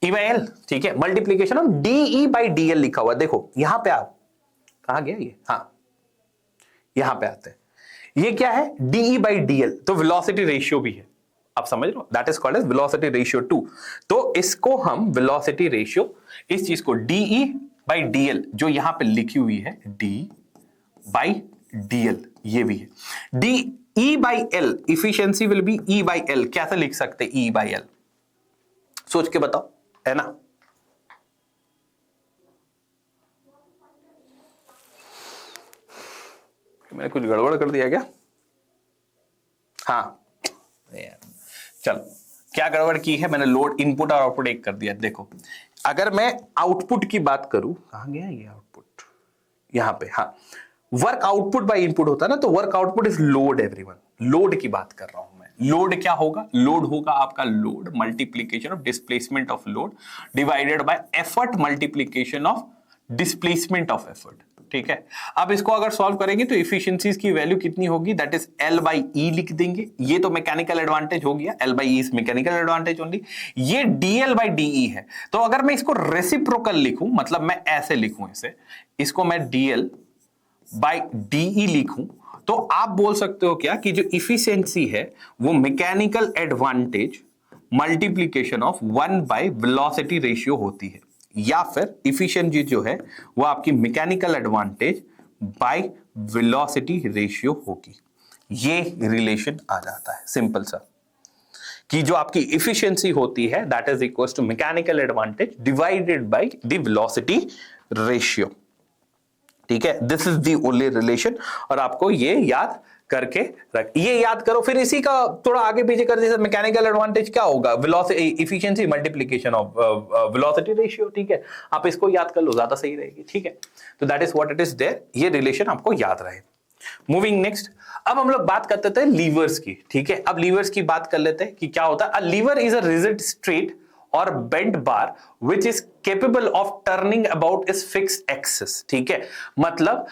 E by L, ठीक है, multiplication of DE by DL लिखा हुआ, देखो यहां पे आप कहा गया ये, हाँ यहां पे आते हैं, ये क्या है, डीई बाई डीएल, तो वेलोसिटी रेशियो भी है, आप समझ लो, that is called as velocity ratio 2। तो इसको हम वेलोसिटी रेशियो, इस चीज को डीई बाई डीएल जो यहां पे लिखी हुई है, डी बाई डीएल, ये भी है D E by L, efficiency will be E by L, कैसे लिख सकते ई बाई एल, सोच के बताओ, है ना। मैंने कुछ गड़बड़ कर दिया क्या, हाँ चलो, क्या गड़बड़ की है मैंने, लोड इनपुट और आउटपुट एक कर दिया। देखो अगर मैं आउटपुट की बात करूं, कहां गया ये आउटपुट, यहां पे, हाँ, वर्क आउटपुट बाय इनपुट होता है ना, तो work output is load, everyone, load की बात कर रहा हूं मैं। लोड क्या होगा, लोड होगा आपका load multiplication of displacement of load divided by effort multiplication of displacement of effort, ठीक है। अब इसको अगर सॉल्व करेंगे तो इफिशिएंसीज की वैल्यू कितनी होगी, that is L by E लिख देंगे, ये तो मैकेनिकल एडवांटेज हो गया, L by E is mechanical advantage only, ये डीएल बाई डीई है। तो अगर मैं इसको रेसिप्रोकल लिखूं, मतलब मैं ऐसे लिखूं इसे, इसको मैं डीएल बाई डीई लिखूं, तो आप बोल सकते हो क्या कि जो इफिशियंसी है वो mechanical advantage multiplication of 1 by velocity ratio होती है, या फिर इफिशिएंसी जो है वो आपकी mechanical advantage by velocity ratio होगी। ये रिलेशन आ जाता है सिंपल सा, कि जो आपकी इफिशिएंसी होती है that is equal to mechanical advantage divided by the velocity ratio, ठीक है। This is the only relation, और आपको ये याद करके ये याद करो, फिर इसी का थोड़ा आगे पीछे कर, जैसे मैकेनिकल एडवांटेज क्या होगा, velocity efficiency multiplication of velocity ratio, ठीक है, आप इसको याद कर लो, ज्यादा सही रहेगी, ठीक है। तो that is what it is there, ये रिलेशन आपको याद रहे। मूविंग नेक्स्ट, अब हम लोग बात करते थे लीवर्स की, ठीक है। अब लीवर्स की बात कर लेते हैं कि क्या होता है। A lever is a rigid straight और bent bar which is capable of turning about is fixed axis, ठीक है। मतलब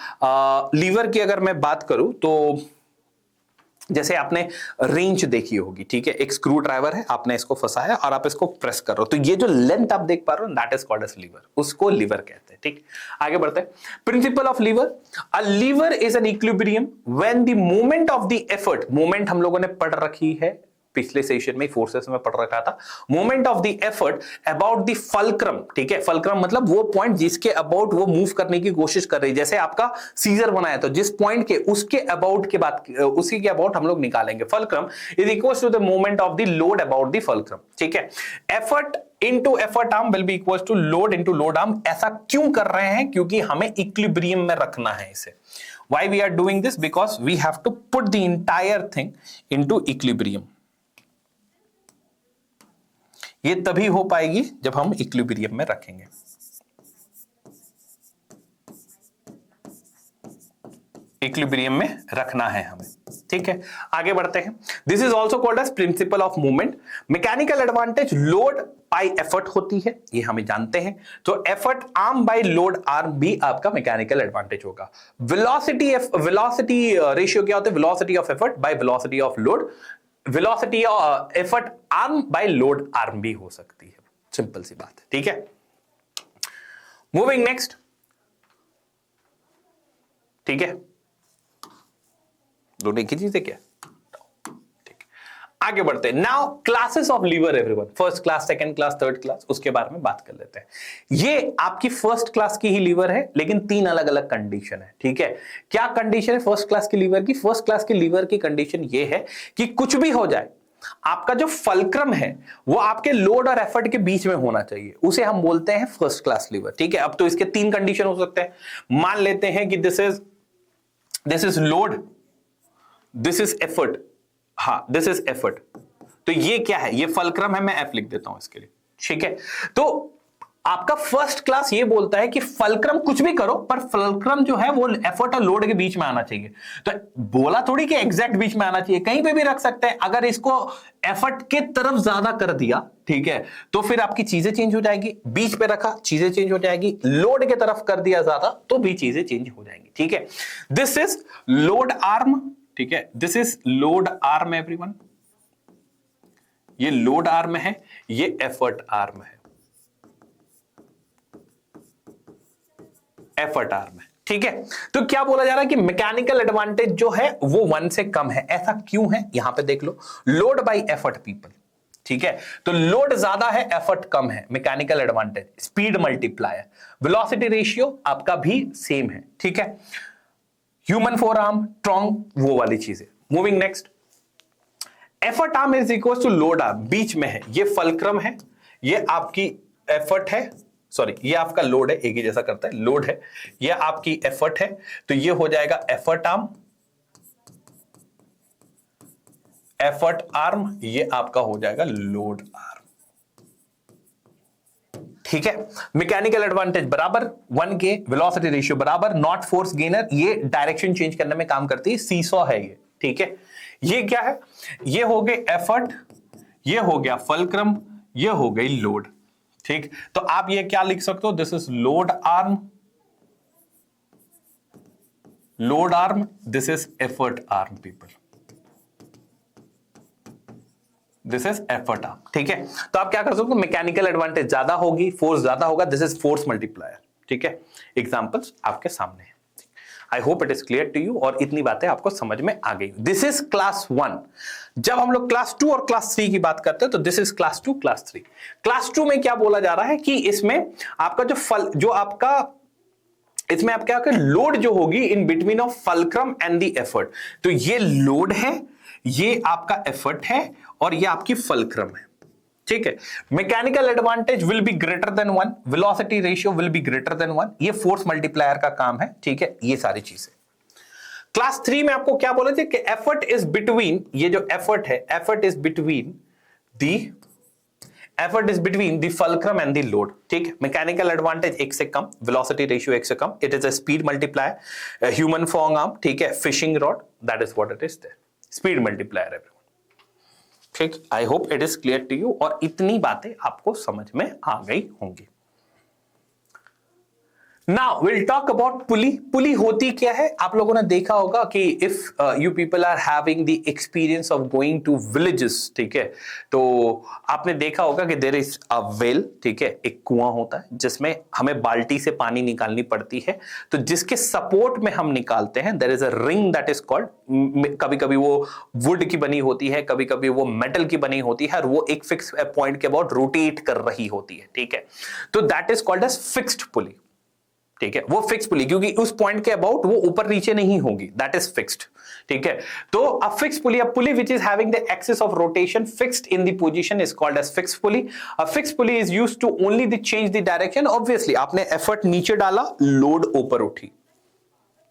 लीवर की अगर मैं बात करूं तो जैसे आपने रेंच देखी होगी, ठीक है, एक स्क्रू ड्राइवर है, आपने इसको फंसाया और आप इसको प्रेस कर रहे हो, तो ये जो लेंथ आप देख पा रहे हो that is called as lever, उसको लीवर कहते हैं, ठीक। आगे बढ़ते हैं, principle of lever. A lever is an equilibrium when the moment of the effort, moment हम लोगों ने पढ़ रखी है पिछले सेशन में, फोर्सेस में पढ़ रखा था, moment of the effort about the fulcrum, ठीक है, फल्क्रम मतलब वो पॉइंट जिसके अबाउट वो मूव करने की कोशिश कर रही है, जैसे आपका सीजर बनाया तो जिस पॉइंट के उसके अबाउट के बाद उसी के अबाउट हम लोग निकालेंगे, fulcrum is equal to the moment of the load about the fulcrum, ठीक है। Effort into effort arm will be equal to load into load arm. ऐसा क्यों कर रहे हैं, क्योंकि हमें इक्विलिब्रियम में रखना है इसे। Why we are doing this? Because we have to put the entire thing into equilibrium. ये तभी हो पाएगी जब हम इक्विलिब्रियम में रखेंगे। इक्विलिब्रियम में रखना है हमें, ठीक है। आगे बढ़ते हैं, this is also called as principle of movement. Mechanical advantage load by effort होती है, ये हमें जानते हैं, तो effort arm by load arm भी आपका मैकेनिकल एडवांटेज होगा। वेलोसिटी रेशियो क्या होता है, velocity of effort by velocity of load, velocity effort arm by load arm भी हो सकती है, सिंपल सी बात है, ठीक है। मूविंग नेक्स्ट, ठीक है, दोनों एक ही चीज है क्या, ठीक। आगे बढ़ते हैं, now classes of lever everyone, first class, second class, third class, उसके बारे में बात कर लेते हैं। ये आपकी फर्स्ट क्लास की ही लीवर है, लेकिन 3 अलग अलग कंडीशन है, ठीक है। क्या कंडीशन है फर्स्ट क्लास की लीवर की? फर्स्ट क्लास की लीवर की कंडीशन ये है कि कुछ भी हो जाए, आपका जो फल्क्रम है वो आपके लोड और एफर्ट के बीच में होना चाहिए, उसे हम बोलते हैं फर्स्ट क्लास लीवर, ठीक है। अब तो इसके 3 कंडीशन हो सकते हैं, मान लेते हैं कि this is load, this is effort, हाँ दिस इज एफर्ट, तो ये क्या है, ये फल्क्रम है, मैं एफ लिख देता हूं इसके लिए, ठीक है। तो आपका फर्स्ट क्लास ये बोलता है कि फल्क्रम कुछ भी करो, पर फल्क्रम जो है वो एफर्ट और लोड के बीच में आना चाहिए। तो बोला थोड़ी कि एग्जैक्ट बीच में आना चाहिए, कहीं पे भी रख सकते हैं। अगर इसको एफर्ट के तरफ ज्यादा कर दिया, ठीक है, तो फिर आपकी चीजें चेंज हो जाएगी, बीच पे रखा चीजें चेंज हो जाएगी, लोड के तरफ कर दिया ज्यादा तो भी चीजें चेंज हो जाएंगी, ठीक है। दिस इज लोड आर्म, ठीक है, this is load arm everyone, ये लोड आर्म है, ये एफर्ट आर्म है, एफर्ट आर्म है, ठीक है। तो क्या बोला जा रहा है कि मैकेनिकल एडवांटेज जो है वो 1 से कम है। ऐसा क्यों है, यहां पे देख लो, लोड बाय एफर्ट पीपल, ठीक है। तो लोड ज्यादा है, एफर्ट कम है, mechanical advantage. Speed multiplier, velocity ratio आपका भी सेम है, ठीक है। ह्यूमन फोर आर्म, स्ट्रॉन्ग, वो वाली चीजें। Moving next, effort arm is equal to load arm, बीच में है, ये फलक्रम है, ये आपकी एफर्ट है, सॉरी ये आपका लोड है, एक ही जैसा करता है, लोड है, ये आपकी एफर्ट है, तो ये हो जाएगा एफर्ट आर्म, एफर्ट आर्म, ये आपका हो जाएगा लोड आर्म, ठीक है। मैकेनिकल एडवांटेज बराबर 1 के, वेलोसिटी रेशियो बराबर, नॉट फोर्स गेनर, ये डायरेक्शन चेंज करने में काम करती है, सीसॉ है ये, ठीक है। ये क्या है, ये हो गए एफर्ट, ये हो गया फलक्रम, ये हो गई लोड, ठीक। तो आप ये क्या लिख सकते हो, this is load arm, load arm, this is effort arm people, this is effort arm, ठीक है। तो आप क्या कर सकते हो, मैकेनिकल एडवांटेज ज्यादा होगी, फोर्स ज्यादा होगा, दिस इज फोर्स मल्टीप्लायर, ठीक है। एग्जांपल्स आपके सामने है। I hope it is clear to you, और इतनी बातें आपको समझ में आ गई। This is class 1। जब हम लोग क्लास 2 और क्लास 3 की बात करते हैं तो this is class 2, class 3। Class 2 में क्या बोला जा रहा है कि इसमें आपका जो आपका इसमें आप क्या कर, लोड जो होगी in between of fulcrum and the effort, तो ये लोड है, ये आपका एफर्ट है, और ये आपकी फलक्रम है, ठीक है। Mechanical advantage will be greater than 1, velocity ratio will be greater than 1, ये फोर्स मल्टीप्लायर का काम है, ठीक है। ये सारी चीजें क्लास 3 में आपको क्या बोले थे कि एफर्ट इज बिटवीन, ये जो एफर्ट है, effort is between the fulcrum and the load, ठीक। मैकेनिकल एडवांटेज 1 से कम, वेलोसिटी रेशियो 1 से कम, it is a speed multiplier, human forearm, ठीक है, fishing rod, that is what it is there, speed multiplier everyone, ठीक। I hope it is clear to you, और इतनी बातें आपको समझ में आ गई होंगी। Now we'll talk about पुली। पुली होती क्या है, आप लोगों ने देखा होगा कि if you people are having the experience of going to villages, ठीक है, तो आपने देखा होगा कि there is a well, ठीक है, एक कुआं होता है जिसमें हमें बाल्टी से पानी निकालनी पड़ती है, तो जिसके सपोर्ट में हम निकालते हैं there is a ring that is called, कभी कभी वो वुड की बनी होती है, कभी कभी वो मेटल की बनी होती है, और वो एक फिक्स पॉइंट के अबाउट रोटेट कर रही होती है, ठीक है। तो that is called as fixed pulley, ठीक है। वो फिक्स पुली, क्योंकि उस पॉइंट के अबाउट वो ऊपर नीचे नहीं होगी, दैट इज फिक्स्ड, ठीक है। तो a fix pulley, a pulley which is having the axis of rotation fixed in the position is called as fixed pulley. A fixed pulley is used to only the change the direction, obviously आपने effort नीचे डाला, load ऊपर उठी,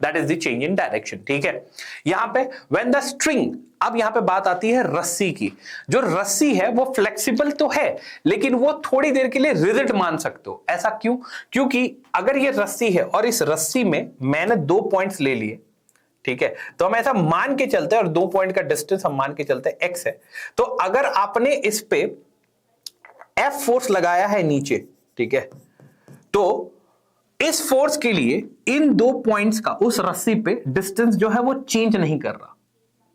that is the change in direction, ठीक है। यहां पे when the string, अब यहां पे बात आती है रस्सी की। जो रस्सी है वो फ्लेक्सिबल तो है, लेकिन वो थोड़ी देर के लिए रिजिड मान सकते हो। ऐसा क्यों, क्योंकि अगर ये रस्सी है और इस रस्सी में मैंने 2 पॉइंट्स ले लिए, ठीक है, तो हम ऐसा मान के चलते हैं, और 2 पॉइंट का डिस्टेंस हम मान के चलते हैं x है, तो अगर आपने इस पे F फोर्स लगाया है नीचे, ठीक है, तो इस फोर्स के लिए इन 2 पॉइंट्स का उस रस्सी पे डिस्टेंस जो है वो चेंज नहीं कर रहा,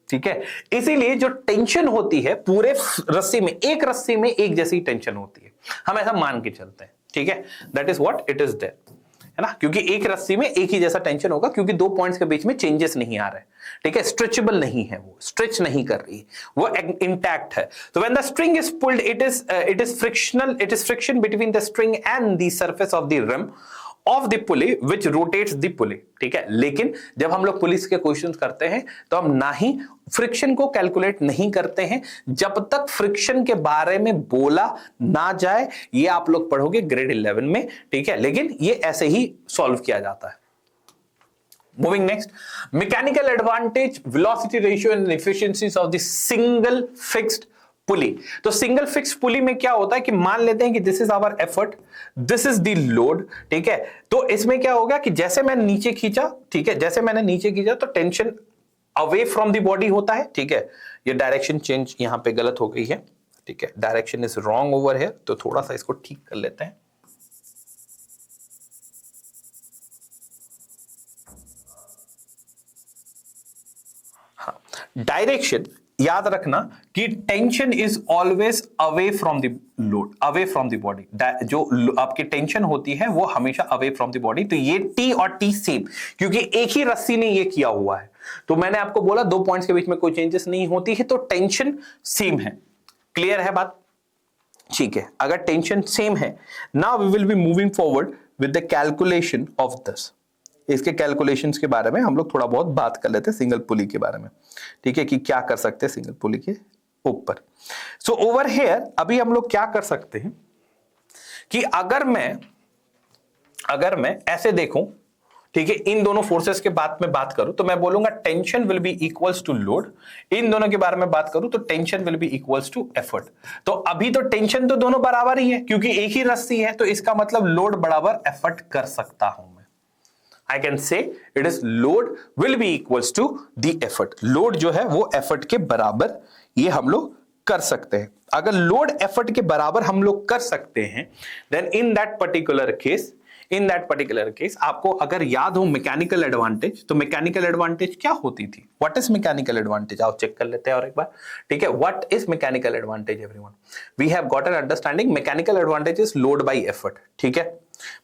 ठीक है। इसीलिए जो टेंशन होती है पूरे रस्सी में, एक रस्सी में एक जैसी टेंशन होती है, हम ऐसा मान के चलते हैं, ठीक है। That is what it is there, है ना, क्योंकि एक रस्सी में एक ही जैसा टेंशन होगा, क्योंकि 2 पॉइंट्स के बीच में चेंजेस नहीं आ रहे, ठीक है, स्ट्रेचेबल नहीं है, वो स्ट्रेच नहीं कर रही, वो इंटैक्ट है। तो when the string is pulled, it is frictional, it is friction between the string and the surface of the rim of the pulley which rotates the pulley, ठीक है। लेकिन जब हम लोग पुलिस के क्वेश्चन करते हैं तो हम ना ही फ्रिक्शन को कैलकुलेट नहीं करते हैं जब तक फ्रिक्शन के बारे में बोला ना जाए। ये आप लोग पढ़ोगे ग्रेड 11 में, ठीक है, लेकिन ये ऐसे ही सॉल्व किया जाता है। Moving next, mechanical advantage, velocity ratio and efficiencies of the single fixed pulley. तो सिंगल फिक्स पुली में क्या होता है कि मान लेते हैं कि this is our effort, this is the load, ठीक है। तो इसमें क्या होगा कि जैसे मैंने नीचे खींचा, ठीक है, जैसे मैंने नीचे खींचा तो tension away from the body होता है, ठीक है। ये डायरेक्शन चेंज यहां पे गलत हो गई है, ठीक है, direction is wrong over here, तो थोड़ा सा इसको ठीक कर लेते हैं। हाँ, डायरेक्शन याद रखना कि tension is always away from the load, away from the body. जो आपकी टेंशन होती है वो हमेशा अवे फ्रॉम द बॉडी। तो ये टी और टी सेम, क्योंकि एक ही रस्सी ने ये किया हुआ है। तो मैंने आपको बोला 2 पॉइंट्स के बीच में कोई चेंजेस नहीं होती है, तो टेंशन सेम है। क्लियर है बात? ठीक है, अगर टेंशन सेम है, now we will be moving forward with the calculation of this. इसके कैलकुलेशंस के बारे में हम लोग थोड़ा बहुत बात कर लेते हैं, सिंगल पुली के बारे में। ठीक है, कि क्या कर सकते हैं सिंगल पुली के ऊपर। सो ओवर हियर अभी हम लोग क्या कर सकते हैं कि अगर मैं ऐसे देखूं, ठीक है, इन दोनों फोर्सेस के बात में बात करूं तो मैं बोलूंगा tension will be equals to load. इन दोनों के बारे में बात करूं तो tension will be equals to effort. तो अभी तो टेंशन तो दोनों बराबर ही है, क्योंकि एक ही रस्सी है, तो इसका मतलब लोड बराबर एफर्ट कर सकता हूं। I can say it is load will be equals to the effort. Load जो है वो एफर्ट के बराबर ये हम लोग कर सकते हैं। अगर लोड एफर्ट के बराबर हम लोग कर सकते हैं, then in that particular case आपको अगर याद हो मैकेनिकल एडवांटेज, तो मैकेनिकल एडवांटेज क्या होती थी? What is mechanical advantage? आओ चेक कर लेते हैं और एक बार। ठीक है, what is mechanical advantage everyone? We have got an understanding. Mechanical advantage is load by effort. ठीक है,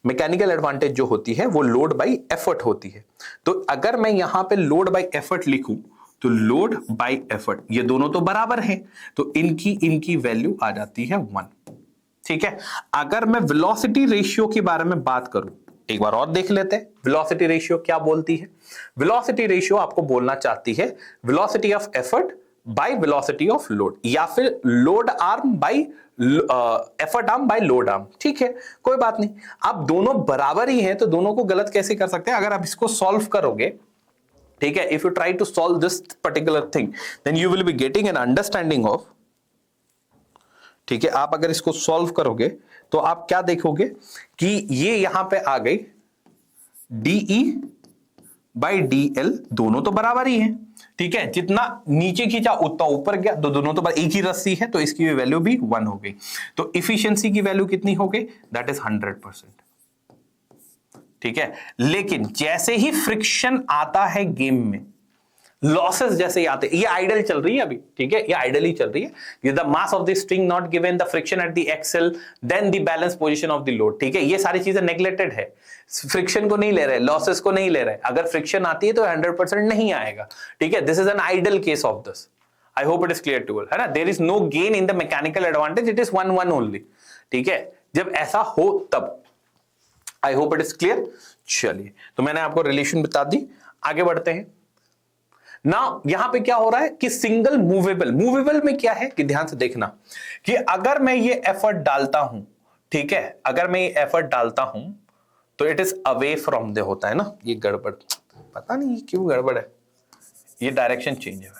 मैकेनिकल एडवांटेज जो होती है वो लोड बाई एफर्ट होती है। तो अगर मैं यहां पे लोड बाई एफर्ट लिखूं तो लोड बाई एफर्ट ये दोनों तो बराबर हैं, तो इनकी वैल्यू आ जाती है 1। ठीक है, अगर मैं वेलोसिटी रेशियो के बारे में बात करूं, एक बार और देख लेते हैं वेलोसिटी रेशियो क्या बोलती है। वेलोसिटी रेशियो आपको बोलना चाहती है velocity of effort by velocity of load, या फिर load arm bye effort arm by load arm. ठीक है, कोई बात नहीं, आप दोनों बराबर ही हैं, तो दोनों को गलत कैसे कर सकते हैं? अगर आप इसको सॉल्व करोगे, ठीक है, if you try to solve this particular thing, then you will be getting an understanding of. ठीक है, आप अगर इसको सॉल्व करोगे तो आप क्या देखोगे कि ये यहां पे आ गई डीई बाई डी एल, दोनों तो बराबर ही हैं। ठीक है, जितना नीचे खींचा उतना ऊपर गया, तो दोनों तो एक ही रस्सी है, तो इसकी वैल्यू भी 1 हो गई। तो इफिशियंसी की वैल्यू कितनी हो गई? That is 100%। ठीक है, लेकिन जैसे ही फ्रिक्शन आता है गेम में, लॉसेस जैसे ही आते, ये आइडल चल रही है अभी। ठीक है, ये आइडल ही चल रही है। The mass of the string not given, the friction at the axle, then the balance position of the load. ठीक है, ये सारी चीजें नेग्लेक्टेड है, फ्रिक्शन को नहीं ले रहे, लॉसेस को नहीं ले रहे। अगर फ्रिक्शन आती है तो 100% नहीं आएगा। ठीक है, this is an ideal case of this. I hope it is clear to all, है ना? There is no gain in the mechanical advantage, it is 1-1 only. ठीक है, जब ऐसा हो तब। I hope it is clear. चलिए, तो मैंने आपको रिलेशन बता दी, आगे बढ़ते हैं। ना यहां पे क्या हो रहा है कि सिंगल मूवेबल में क्या है कि ध्यान से देखना कि अगर मैं ये एफर्ट डालता हूं, ठीक है, अगर मैं ये एफर्ट डालता हूं तो it is away from the होता है ना, ये गड़बड़, पता नहीं क्यों गड़बड़ है, ये डायरेक्शन चेंज है।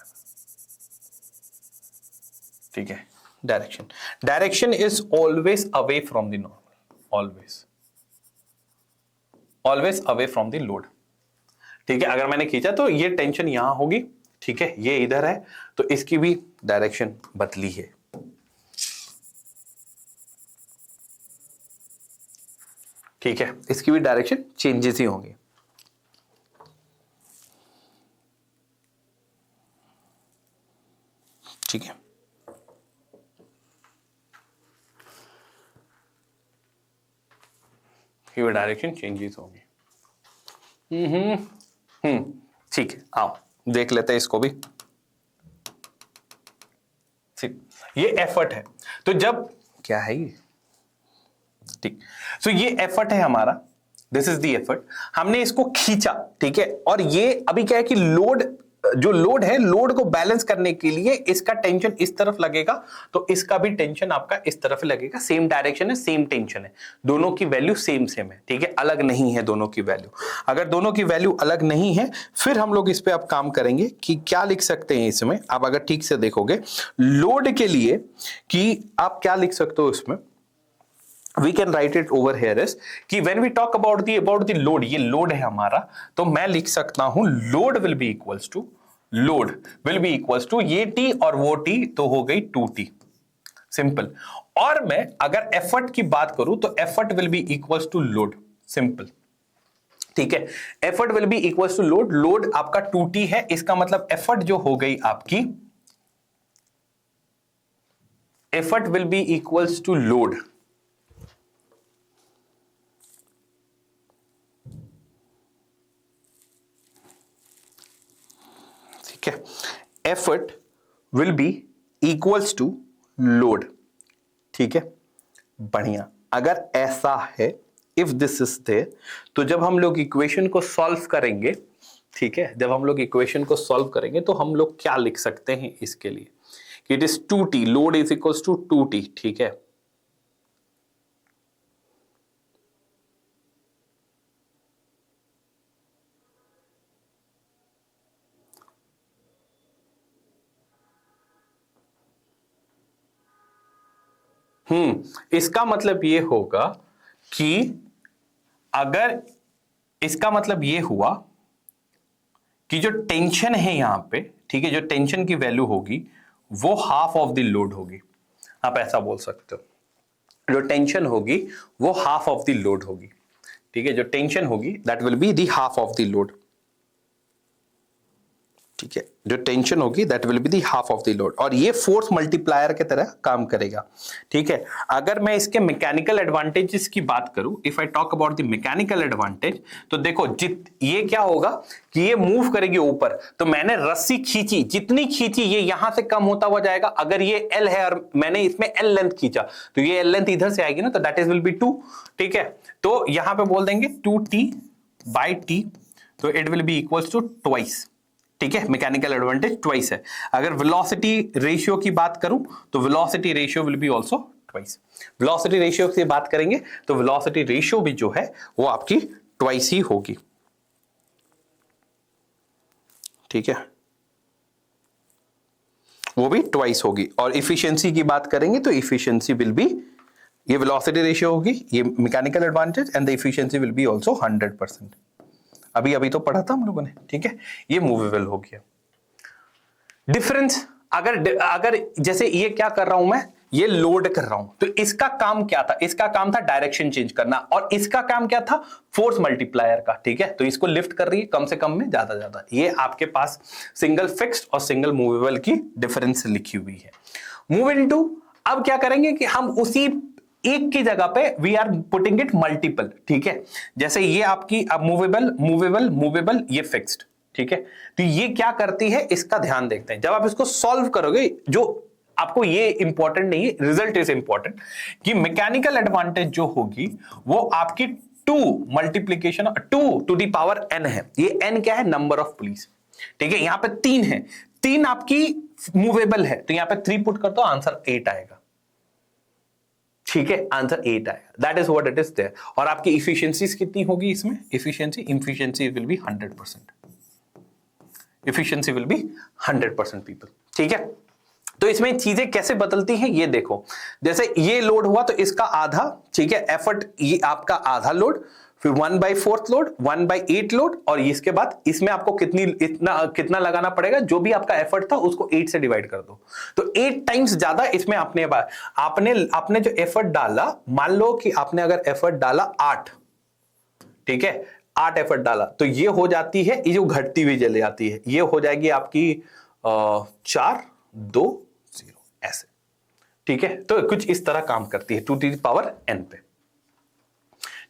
ठीक है, direction is always away from the normal, always away from the load. ठीक है, अगर मैंने खींचा तो ये टेंशन यहां होगी। ठीक है, ये इधर है, तो इसकी भी डायरेक्शन बदली है। ठीक है, इसकी भी डायरेक्शन चेंजेस ही होंगी। ठीक है, ये डायरेक्शन चेंजेस होंगी। ठीक है, आओ देख लेते हैं इसको भी। ठीक, ये एफर्ट है, तो जब क्या है ये, ठीक, सो ये एफर्ट है हमारा, दिस इज द एफर्ट, हमने इसको खींचा। ठीक है, और ये अभी क्या है कि लोड, जो लोड है, लोड को बैलेंस करने के लिए इसका टेंशन इस तरफ लगेगा, तो इसका भी टेंशन आपका इस तरफ लगेगा। सेम डायरेक्शन है, सेम टेंशन है, दोनों की वैल्यू सेम है। ठीक है, अलग नहीं है दोनों की वैल्यू। अगर दोनों की वैल्यू अलग नहीं है, फिर हम लोग इस पे अब काम करेंगे कि क्या लिख सकते हैं इसमें। आप अगर ठीक से देखोगे लोड के लिए कि आप क्या लिख सकते हो इसमें, we can write it over here is कि when we talk about the load, ये लोड है हमारा, तो मैं लिख सकता हूं load will be equals to ये t और वो t तो हो गई 2t, सिंपल। और मैं अगर एफर्ट की बात करूं तो effort will be equals to load, simple. ठीक है, effort will be equals to load, load आपका 2t है, इसका मतलब एफर्ट जो हो गई आपकी effort will be equals to load. ठीक है, effort will be equals to load. ठीक है, बढ़िया। अगर ऐसा है, इफ दिस इज देयर, तो जब हम लोग इक्वेशन को सॉल्व करेंगे, ठीक है, जब हम लोग इक्वेशन को सॉल्व करेंगे तो हम लोग क्या लिख सकते हैं इसके लिए कि it is 2t, load is equals to 2t। ठीक है, इसका मतलब ये होगा कि अगर इसका मतलब ये हुआ कि जो टेंशन है यहां पे, ठीक है, जो टेंशन की वैल्यू होगी वो हाफ ऑफ द लोड होगी। आप ऐसा बोल सकते हो, जो टेंशन होगी वो हाफ ऑफ द लोड होगी। ठीक है, जो टेंशन होगी that will be the half of the load. ठीक है, जो टेंशन होगी that will be the half of the load, और ये फोर्स मल्टीप्लायर के तरह काम करेगा। ठीक है, अगर मैं इसके मैकेनिकल एडवांटेजेस की बात करूं, if I talk about the mechanical advantage, तो देखो ये क्या होगा कि ये मूव करेगी ऊपर, तो मैंने रस्सी खींची, जितनी खींची ये यहां से कम होता हुआ जाएगा। अगर ये L है और मैंने इसमें L लेंथ खींचा, तो ये L लेंथ इधर से आएगी ना, तो दैट इज विल बी 2। ठीक है, तो यहां पे बोल देंगे 2t बाई t, तो it will be equals to twice. ठीक है, मैकेनिकल एडवांटेज ट्वाइस है। अगर वेलोसिटी रेशियो की बात करूं तो velocity ratio will be also twice. Velocity ratio की बात करेंगे तो वेलोसिटी रेशियो भी जो है वो आपकी ट्वाइस ही होगी। ठीक है, वो भी ट्वाइस होगी। और इफिशियंसी की बात करेंगे तो इफिशियंसी विल बी, ये वेलोसिटी रेशियो होगी, ये mechanical advantage, and the efficiency will be also 100%। अभी तो पढ़ा था हम लोगों ने। ठीक है, ये मूवेबल हो गया। डिफरेंस, अगर जैसे ये क्या कर रहा हूं मैं, ये लोड कर रहा हूं, तो इसका काम क्या था? इसका काम था डायरेक्शन चेंज करना, और इसका काम क्या था? फोर्स मल्टीप्लायर का। ठीक है, तो इसको लिफ्ट कर रही है कम से कम में ज्यादा ज्यादा। ये आपके पास सिंगल फिक्स्ड और सिंगल मूवेबल की डिफरेंस लिखी हुई है। मूविंग टू, अब क्या करेंगे कि हम उसी एक की जगह पे we are putting it multiple. ठीक है, जैसे ये आपकी अब मूवेबल मूवेबल मूवेबल, ये फिक्स्ड। ठीक है, तो ये क्या करती है इसका ध्यान देखते हैं। जब आप इसको सॉल्व करोगे, जो आपको ये इंपॉर्टेंट नहीं है, रिजल्ट इज इंपॉर्टेंट, कि मैकेनिकल एडवांटेज जो होगी वो आपकी 2 multiplication 2 to the power n है। ये n क्या है? Number of pulleys. ठीक है, यहां पे 3 है, 3 आपकी मूवेबल है, तो यहां पे 3 पुट कर दो, आंसर 8 आएगा। ठीक है, आंसर 8 आएगा। That is what it is there. और आपकी इफिशियंसीज कितनी होगी इसमें? Efficiency will be 100%। Efficiency will be 100% people. ठीक है, तो इसमें चीजें कैसे बदलती हैं ये देखो। जैसे ये लोड हुआ तो इसका आधा, ठीक है, एफर्ट ये आपका आधा लोड, फिर 1/4 लोड, 1/8 लोड, और इसके बाद इसमें आपको कितना लगाना पड़ेगा? जो भी आपका एफर्ट था उसको 8 से डिवाइड कर दो, तो 8 टाइम्स ज्यादा इसमें आपने जो एफर्ट डाला, मान लो कि आपने अगर एफर्ट डाला 8, ठीक है, 8 एफर्ट डाला, तो ये हो जाती है, ये जो घटती हुई चली जाती है, ये हो जाएगी आपकी 4 2 0 ऐसे। ठीक है, तो कुछ इस तरह काम करती है 2 टू द पावर n पे।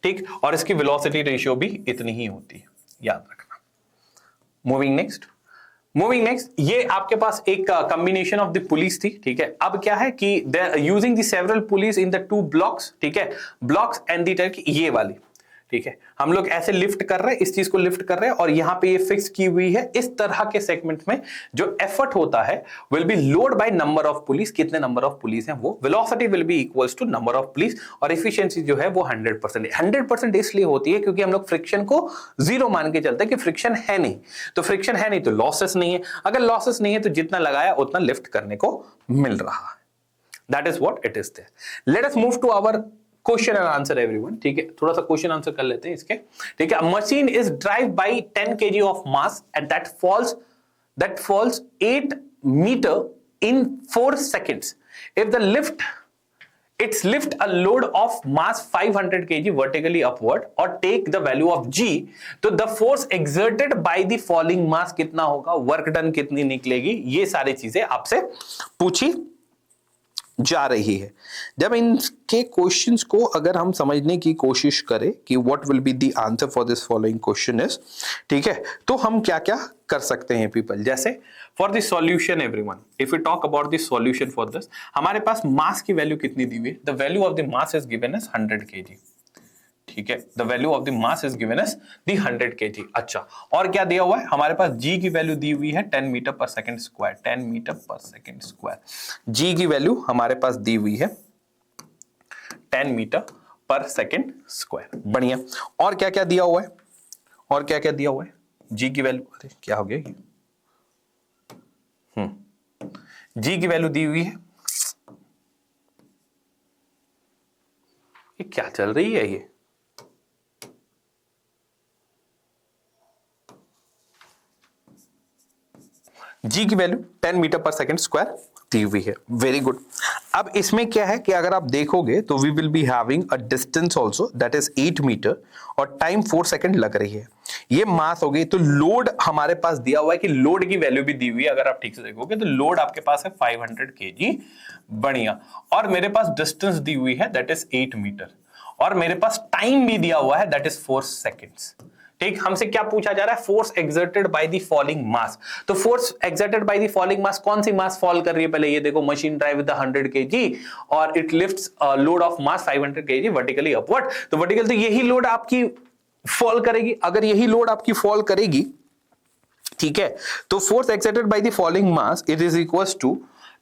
ठीक, और इसकी वेलोसिटी रेशियो भी इतनी ही होती है, याद रखना। मूविंग नेक्स्ट, ये आपके पास एक कॉम्बिनेशन ऑफ द पुलिस थी। ठीक है, अब क्या है कि they are using the several pulleys in the 2 blocks. ठीक है, ब्लॉक्स एंड द टर्क, ये वाली। ठीक है, हम लोग ऐसे लिफ्ट कर रहे हैं, इस चीज को लिफ्ट कर रहे हैं, और यहां पे ये फिक्स की हुई है। इस तरह के सेगमेंट में जो एफर्ट होता है will be load by number of pulleys. कितने नंबर ऑफ पुलिस हैं वो, velocity will be equals to number of pulleys, और एफिशिएंसी जो है वो 100%। 100% इसलिए होती है क्योंकि हम लोग फ्रिक्शन को 0 मान के चलते हैं कि फ्रिक्शन है नहीं, तो फ्रिक्शन है नहीं तो लॉसेस नहीं है। अगर लॉसेस नहीं है तो जितना लगाया उतना लिफ्ट करने को मिल रहा है। That is what it is there. Let us move to our question and answer everyone. ठीक है, थोड़ा सा क्वेश्चन आंसर कर लेते हैं इसके। ठीक है, machine is drive by 10 kg of mass and that falls 8 meter in 4 seconds. If the lift a load of mass 500 kg vertically upward or take the value of g, तो the force exerted by the falling mass कितना होगा, work done कितनी निकलेगी, ये सारी चीजें आपसे पूछी जा रही है। जब इनके क्वेश्चंस को अगर हम समझने की कोशिश करें कि what will be the answer for this following question is, ठीक है, तो हम क्या क्या कर सकते हैं पीपल। जैसे for the solution everyone, if you talk about the solution for this, हमारे पास मास की वैल्यू कितनी दी हुई है, the value of the mass is given as 100 kg, ठीक है, the value of the mass is given as the 100 kg। अच्छा, और क्या दिया हुआ है हमारे पास, g की वैल्यू दी हुई है 10 मीटर पर सेकंड स्क्वायर, 10 मीटर पर सेकंड स्क्वायर, g की वैल्यू हमारे पास दी हुई है 10 मीटर पर सेकंड स्क्वायर। बढ़िया, और क्या क्या दिया हुआ है, और क्या क्या दिया हुआ है, g की वैल्यू, अरे क्या हो गया ये, g की वैल्यू दी हुई है, ये क्या चल रही है ये, जी की वैल्यू 10 मीटर पर सेकंड स्क्वायर दी हुई है। Very good. अब इसमें क्या है कि अगर आप देखोगे तो we will be having a distance also that is 8 metre और टाइम 4 सेकंड लग रही है। ये मास हो गई, तो लोड हमारे पास दिया हुआ है कि लोड की वैल्यू भी दी हुई है, अगर आप ठीक से देखोगे तो लोड आपके पास है 500 kg। बढ़िया, और मेरे पास डिस्टेंस दी हुई है दैट इज 8 मीटर और मेरे पास टाइम भी दिया हुआ है दैट इज 4 सेकंड्स। ठीक, हमसे क्या पूछा जा रहा है, force exerted by the falling mass. तो force exerted by the falling mass, कौन सी मास फॉल कर रही है, पहले ये देखो, मशीन ड्राइव विद 100 kg और it lifts load of mass 500 kg vertically upward. तो वर्टिकल, तो यही लोड आपकी फॉल करेगी। अगर यही लोड आपकी फॉल करेगी, ठीक है, तो force exerted by the falling mass it is equals to,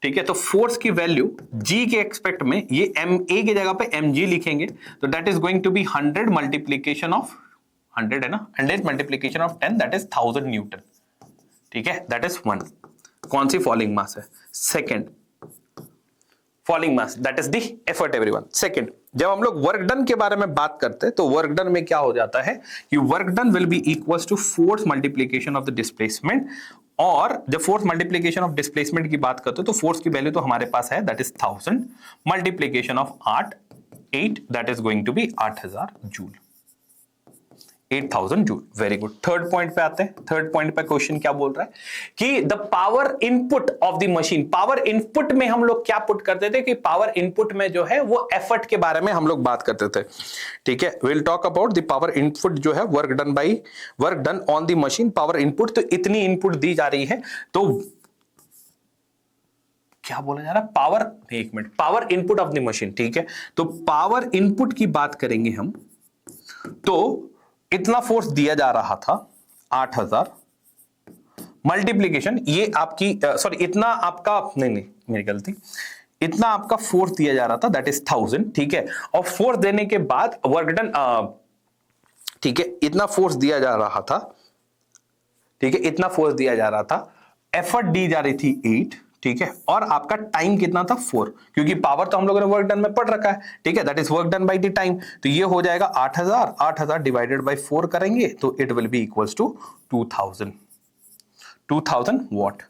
ठीक है, तो फोर्स की वैल्यू g के एक्सपेक्ट में ये ma की जगह पे mg लिखेंगे, तो that is going to be 100 multiplication of 100 है ना, 100 multiplication of 10 that is 1000 newton. ठीक है, दैट इज 1। कौन सी फॉलिंग मास है, second falling mass, that is the effort everyone. Second, जब हम लोग वर्क डन के बारे में बात करते हैं तो वर्क डन में क्या हो जाता है कि work done will be equals to force multiplication of the displacement, और जब फोर्स मल्टीप्लीकेशन ऑफ डिस्प्लेसमेंट की बात करते हो तो फोर्स की वैल्यू तो हमारे पास है that is 1000 multiplication of 8 that is going to be 8000 joule, 8000 joule. Very good. Third point पे आते हैं। थर्ड पॉइंट पे क्वेश्चन क्या बोल रहा है कि the power input of the machine, power input में हम लोग क्या पुट करते थे कि पावर इनपुट में जो है वो एफर्ट के बारे में हम लोग बात करते थे। ठीक है, will talk about the power input जो है work done on the machine, power input, तो इतनी इनपुट दी जा रही है, तो क्या बोला जा रहा है, पावर, एक minute, power input of the machine. ठीक है, तो पावर इनपुट की बात करेंगे हम, तो इतना फोर्स दिया जा रहा था 8000 मल्टीप्लीकेशन, ये आपकी सॉरी इतना आपका, नहीं मेरी गलती, इतना आपका फोर्स दिया जा रहा था दैट इज 1000। ठीक है, और फोर्स देने के बाद वर्क डन, ठीक है, इतना फोर्स दिया जा रहा था, ठीक है, इतना फोर्स दिया जा रहा था, एफर्ट दी जा रही थी 8, ठीक है, और आपका टाइम कितना था 4, क्योंकि पावर तो हम लोगों ने वर्क डन में पढ़ रखा है। ठीक है, that is work done by the time, तो ये हो जाएगा 8000 डिवाइडेड बाय 4 करेंगे तो it will be equals to 2000 watt,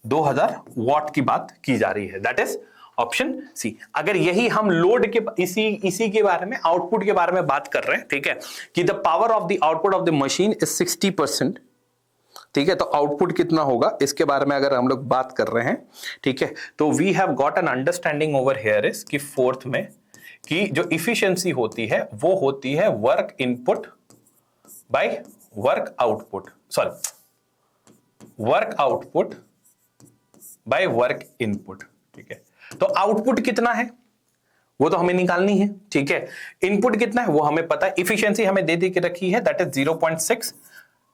2000 watt की बात की जा रही है, दैट इज ऑप्शन सी। अगर यही हम लोड के इसी के बारे में, आउटपुट के बारे में बात कर रहे हैं, ठीक है, कि the power of the output of the machine is 60%, ठीक है, तो आउटपुट कितना होगा इसके बारे में अगर हम लोग बात कर रहे हैं, ठीक है, तो we have got an understanding over here is कि फोर्थ में कि जो इफिशिएंसी होती है वो होती है work input by work output, sorry work output by work input. ठीक है, तो आउटपुट कितना है वो तो हमें निकालनी है, ठीक है, इनपुट कितना है वो हमें पता है, इफिशिएंसी हमें दे के रखी है that is 0.6,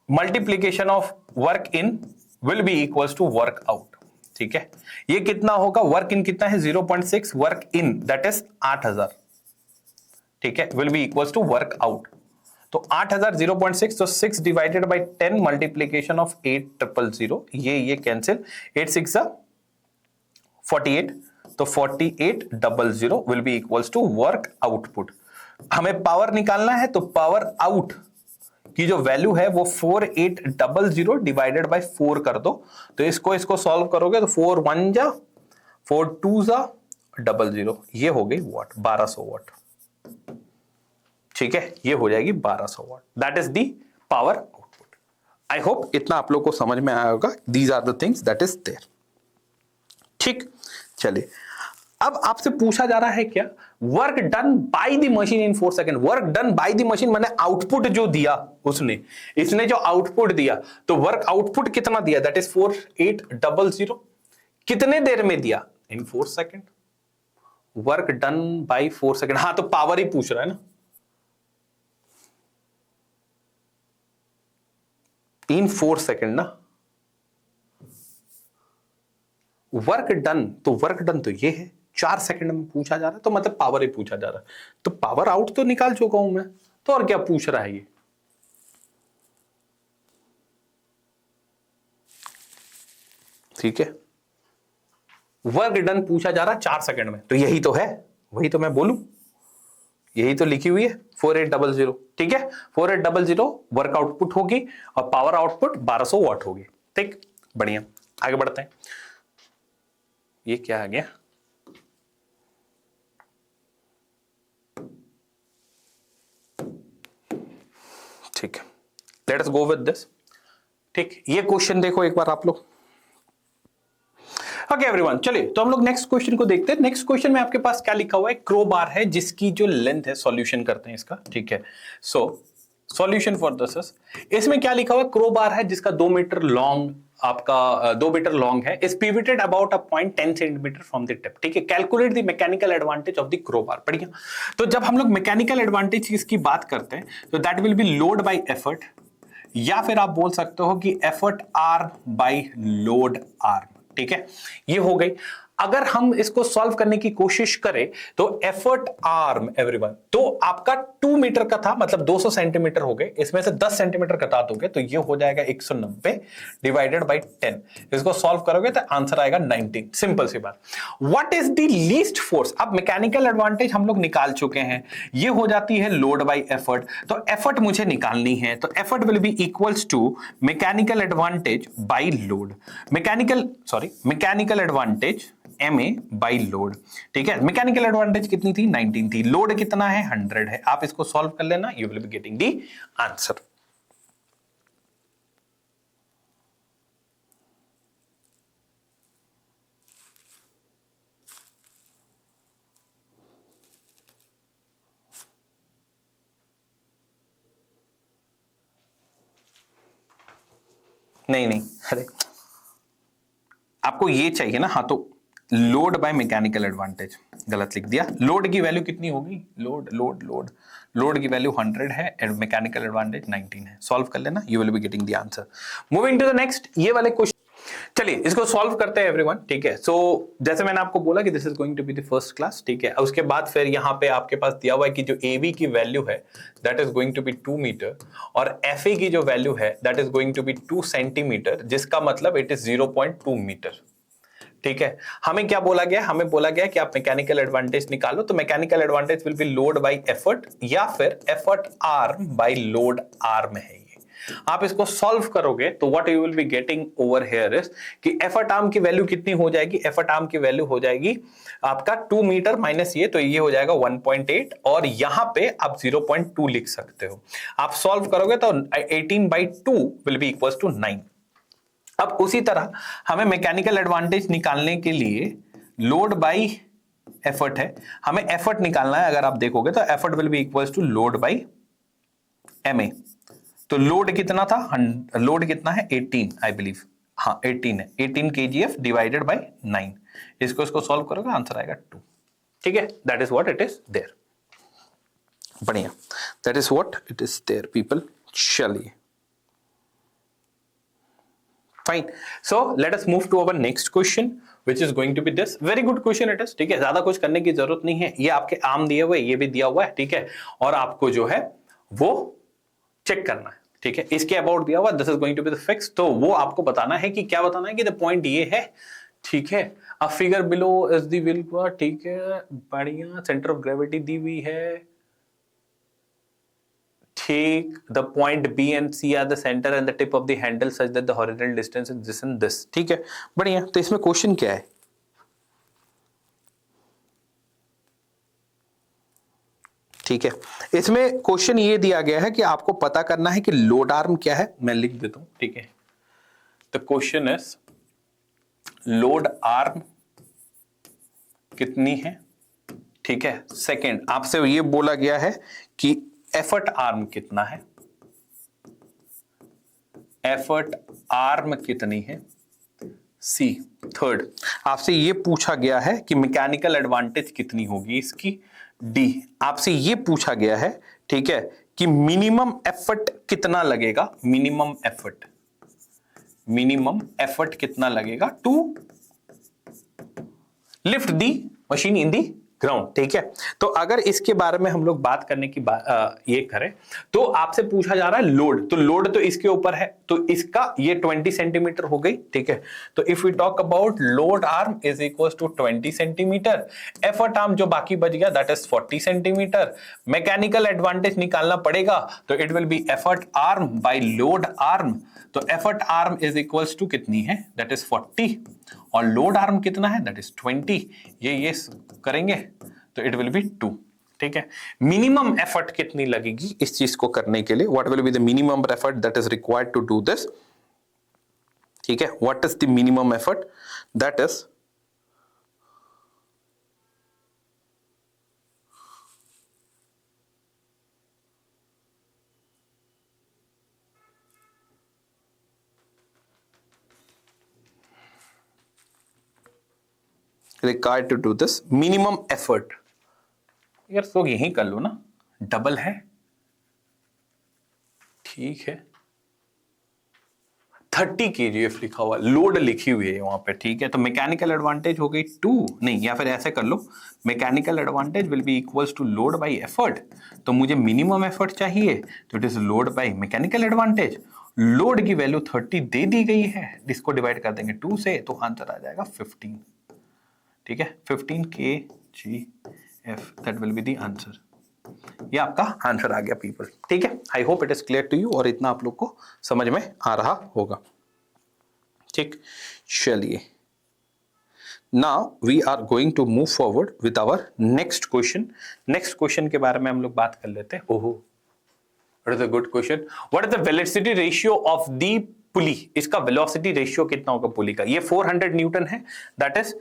multiplication of work in will be equals to work out. ठीक है, ये कितना होगा, वर्क इन कितना है 0.6, वर्क इन दैट इज 8000, ठीक है, will be equals to work out, तो 8000 0.6, तो 6 डिवाइडेड बाय 10 मल्टीप्लीकेशन ऑफ 8000, ये कैंसिल, 8 6 48, तो 4800 will be equals to work output. हमें पावर निकालना है तो पावर आउट की जो वैल्यू है वो 4800 डिवाइडेड बाय 4 कर दो, तो इसको सॉल्व करोगे तो 4 1 जा 4 2 जा 00, ये हो गई वॉट, 1200 वॉट। ठीक है, ये हो जाएगी 1200 watt, that is the power output. I hope इतना आप लोग को समझ में आया होगा। These are the things that is there. ठीक, चलिए अब आपसे पूछा जा रहा है क्या, work done by the machine in 4 second. Work done by the machine माने आउटपुट जो दिया उसने, इसने जो आउटपुट दिया, तो वर्क आउटपुट कितना दिया, दैट इज 4800। कितने देर में दिया, इन 4 second. Work done bye 4 second, हाँ तो पावर ही पूछ रहा है ना, इन 4 सेकंड ना। वर्क डन, तो वर्क डन तो ये है 4 सेकंड में पूछा जा रहा है, तो मतलब पावर ही पूछा जा रहा है, तो पावर आउट तो निकाल चुका हूं मैं, तो और क्या पूछ रहा है ये। ठीक है, वर्क डन पूछा जा रहा है 4 सेकंड में, तो यही तो है, वही तो मैं बोलूं, यही तो लिखी हुई है 4800। ठीक है, 4800 वर्क आउटपुट होगी और पावर आउटपुट 1200 वाट होगी। ठीक, बढ़िया, आगे बढ़ते हैं। ये क्या आ गया, ठीक है, let us go with this. ठीक, ये क्वेश्चन देखो एक बार आप लोग। ओके एवरीवन, चलिए तो हम लोग नेक्स्ट क्वेश्चन को देखते हैं। नेक्स्ट क्वेश्चन में आपके पास क्या लिखा हुआ है, क्रो बार है जिसकी जो लेंथ है, सॉल्यूशन करते हैं इसका। ठीक है, so solution for this is, इसमें क्या लिखा हुआ है, क्रो बार है जिसका 2 मीटर लॉन्ग, आपका 2 मीटर लॉन्ग है, is pivoted about a point 10 centimetre from the tip. ठीक है, calculate the mechanical advantage of the crowbar. बढ़िया, तो जब हम लोग मैकेनिकल एडवांटेज की बात करते हैं तो that will be load by effort, या फिर आप बोल सकते हो कि effort arm by load arm. ठीक है, ये हो गई। अगर हम इसको सॉल्व करने की कोशिश करें तो एफर्ट आर्म एवरीवन, तो आपका 2 मीटर का था, मतलब 200 सेंटीमीटर हो गए, इसमें से 10 सेंटीमीटर घटा दोगे तो ये हो जाएगा 190 डिवाइडेड बाय 10। इसको सॉल्व करोगे तो आंसर आएगा 19। सिंपल सी बात। What is the least force, अब मैकेनिकल एडवांटेज हम लोग निकाल चुके हैं, ये हो जाती है लोड बाय एफर्ट, तो एफर्ट मुझे निकालनी है, तो effort will be equals to mechanical advantage by load. Mechanical advantage MA by load. ठीक है, मैकेनिकल एडवांटेज कितनी थी, 19 थी, लोड कितना है, 100 है। आप इसको सॉल्व कर लेना, you will be getting the answer. नहीं, अरे आपको ये चाहिए ना, हाँ तो लोड बाय मैकेनिकल एडवांटेज, गलत लिख दिया। लोड की वैल्यू कितनी होगी, लोड की वैल्यू 100 है एंड मैकेनिकल एडवांटेज 19 है। सॉल्व कर लेना, you will be getting the answer. Moving to the next, ये वाले क्वेश्चन, चलिए इसको सॉल्व करते हैं एवरीवन। ठीक है, सो जैसे मैंने आपको बोला कि this is going to be the first class. ठीक है, उसके बाद फिर यहाँ पे आपके पास दिया हुआ है कि जो AB की वैल्यू है that is going to be 2 meter और FA की जो वैल्यू है that is going to be 2 centimeter, जिसका मतलब इट इज 0.2 मीटर। ठीक है, हमें क्या बोला गया, हमें बोला गया कि आप मैकेनिकल एडवांटेज निकालो, तो mechanical advantage will be load by effort या फिर effort arm by load arm है। आप इसको सॉल्व करोगे तो what you will be getting over here is कि एफर्ट आर्म की वैल्यू कितनी हो जाएगी, एफर्ट आर्म की वैल्यू हो जाएगी आपका 2 मीटर माइनस ये, तो ये हो जाएगा 1.8 और यहां पे आप 0.2 लिख सकते हो। आप सॉल्व करोगे तो 18/2 विल बी इक्वल्स टू 9। अब उसी तरह हमें मैकेनिकल एडवांटेज निकालने के लिए लोड बाय एफर्ट है, हमें एफर्ट निकालना है। अगर आप देखोगे तो effort will be equals to load by MA। तो लोड कितना था, लोड कितना है 18 आई बिलीव, हाँ 18 है, 18 kgf डिवाइडेड बाय 9। इसको सॉल्व करोगे आंसर आएगा 2। ठीक है, that is what it is there. बढ़िया, that is what it is there people. चलिए fine, so let us move to our next question which is going to be this very good question it is। ठीक है, ज्यादा कुछ करने की जरूरत नहीं है, ये आपके आम दिए हुए, ये भी दिया हुआ है। ठीक है, और आपको जो है वो चेक करना है। ठीक है, इसके अबाउट दिया हुआ this is going to be the fix, तो वो आपको बताना है कि क्या बताना है कि द पॉइंट ये है। ठीक है, a figure below is the wheel पर। ठीक है, बढ़िया, सेंटर ऑफ ग्रेविटी दी हुई है। ठीक, the point B and C are the centre and the tip of the handle such that the horizontal distance is this and this. ठीक है, बढ़िया, तो इसमें क्वेश्चन क्या है, ठीक है, इसमें क्वेश्चन ये दिया गया है कि आपको पता करना है कि लोड आर्म क्या है। मैं लिख देता हूं। ठीक है, the question is load arm कितनी है, ठीक है। सेकंड, आपसे ये बोला गया है कि एफर्ट आर्म कितना है, एफर्ट आर्म कितनी है, सी। थर्ड, आपसे ये पूछा गया है कि मैकेनिकल एडवांटेज कितनी होगी इसकी, डी। आपसे ये पूछा गया है, ठीक है, कि मिनिमम एफर्ट कितना लगेगा, मिनिमम एफर्ट कितना लगेगा to lift the machine in the ground, ठीक है। तो अगर इसके बारे में हम लोग बात करने की ये करें तो आपसे पूछा जा रहा है लोड, तो लोड तो इसके ऊपर है, तो इसका ये 20 सेंटीमीटर हो गई, ठीक है। तो if we talk about load arm is equal to 20 centimetre, effort arm जो बाकी बच गया that is 40 centimetre. Mechanical advantage निकालना पड़ेगा, तो it will be effort arm by load arm. तो effort arm is equals to कितनी है, दैट इज 40, और लोड आर्म कितना है, दैट इज 20। ये करेंगे तो इट विल बी 2, ठीक है। मिनिमम एफर्ट कितनी लगेगी इस चीज को करने के लिए, what will be the minimum effort that is required to do this, ठीक है। What is the minimum effort, that is required to do this minimum effort। यार तो यही कर लो ना, डबल है, ठीक है। 30 kgf लिखा हुआ, लोड लिखी हुई है वहां पे, ठीक है। तो मैकेनिकल एडवांटेज हो गई 2, नहीं, या फिर ऐसे कर लो, mechanical advantage will be equals to load by effort. तो मुझे मिनिमम एफर्ट चाहिए, तो it is load by mechanical advantage. Load की वैल्यू 30 दे दी गई है, इसको डिवाइड कर देंगे 2 से, तो आंसर आ जाएगा 15, ठीक है। 15 kgf, that will be the answer. ये आपका आंसर आ गया पीपल, ठीक है। I hope it is clear to you, और इतना आप लोग को समझ में आ रहा होगा, ठीक। चलिए, now we are going to move forward with our next question. Next question के बारे में हम लोग बात कर लेते हैं। ओहो, what is a good question. What is the velocity ratio of the पुली, इसका वेलोसिटी रेशियो कितना होगा पुली का। ये 400 न्यूटन है, that is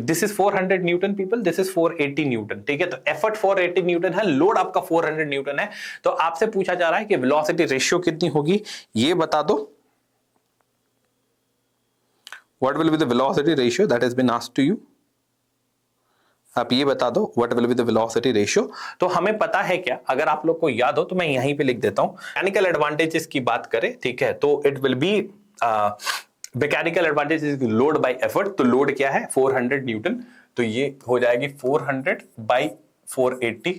this is 400 Newton people, this is 480 Newton, ठीक है। तो एफर्ट 480 न्यूटन है, लोड आपका 400 न्यूटन है। तो आपसे पूछा जा रहा है कि वेलोसिटी रेशियो कितनी होगी, ये बता दो। What will be the velocity ratio that has been asked to you, आप ये बता दो, what will be the velocity ratio. तो हमें पता है क्या, अगर आप लोग को याद हो तो मैं यहीं पे लिख देता हूं। मैकेनिकल एडवांटेजेस की बात करें, ठीक है, तो it will B mechanical advantage is load by effort. तो लोड क्या है 400 न्यूटन, तो ये हो जाएगी 400 बाय 480।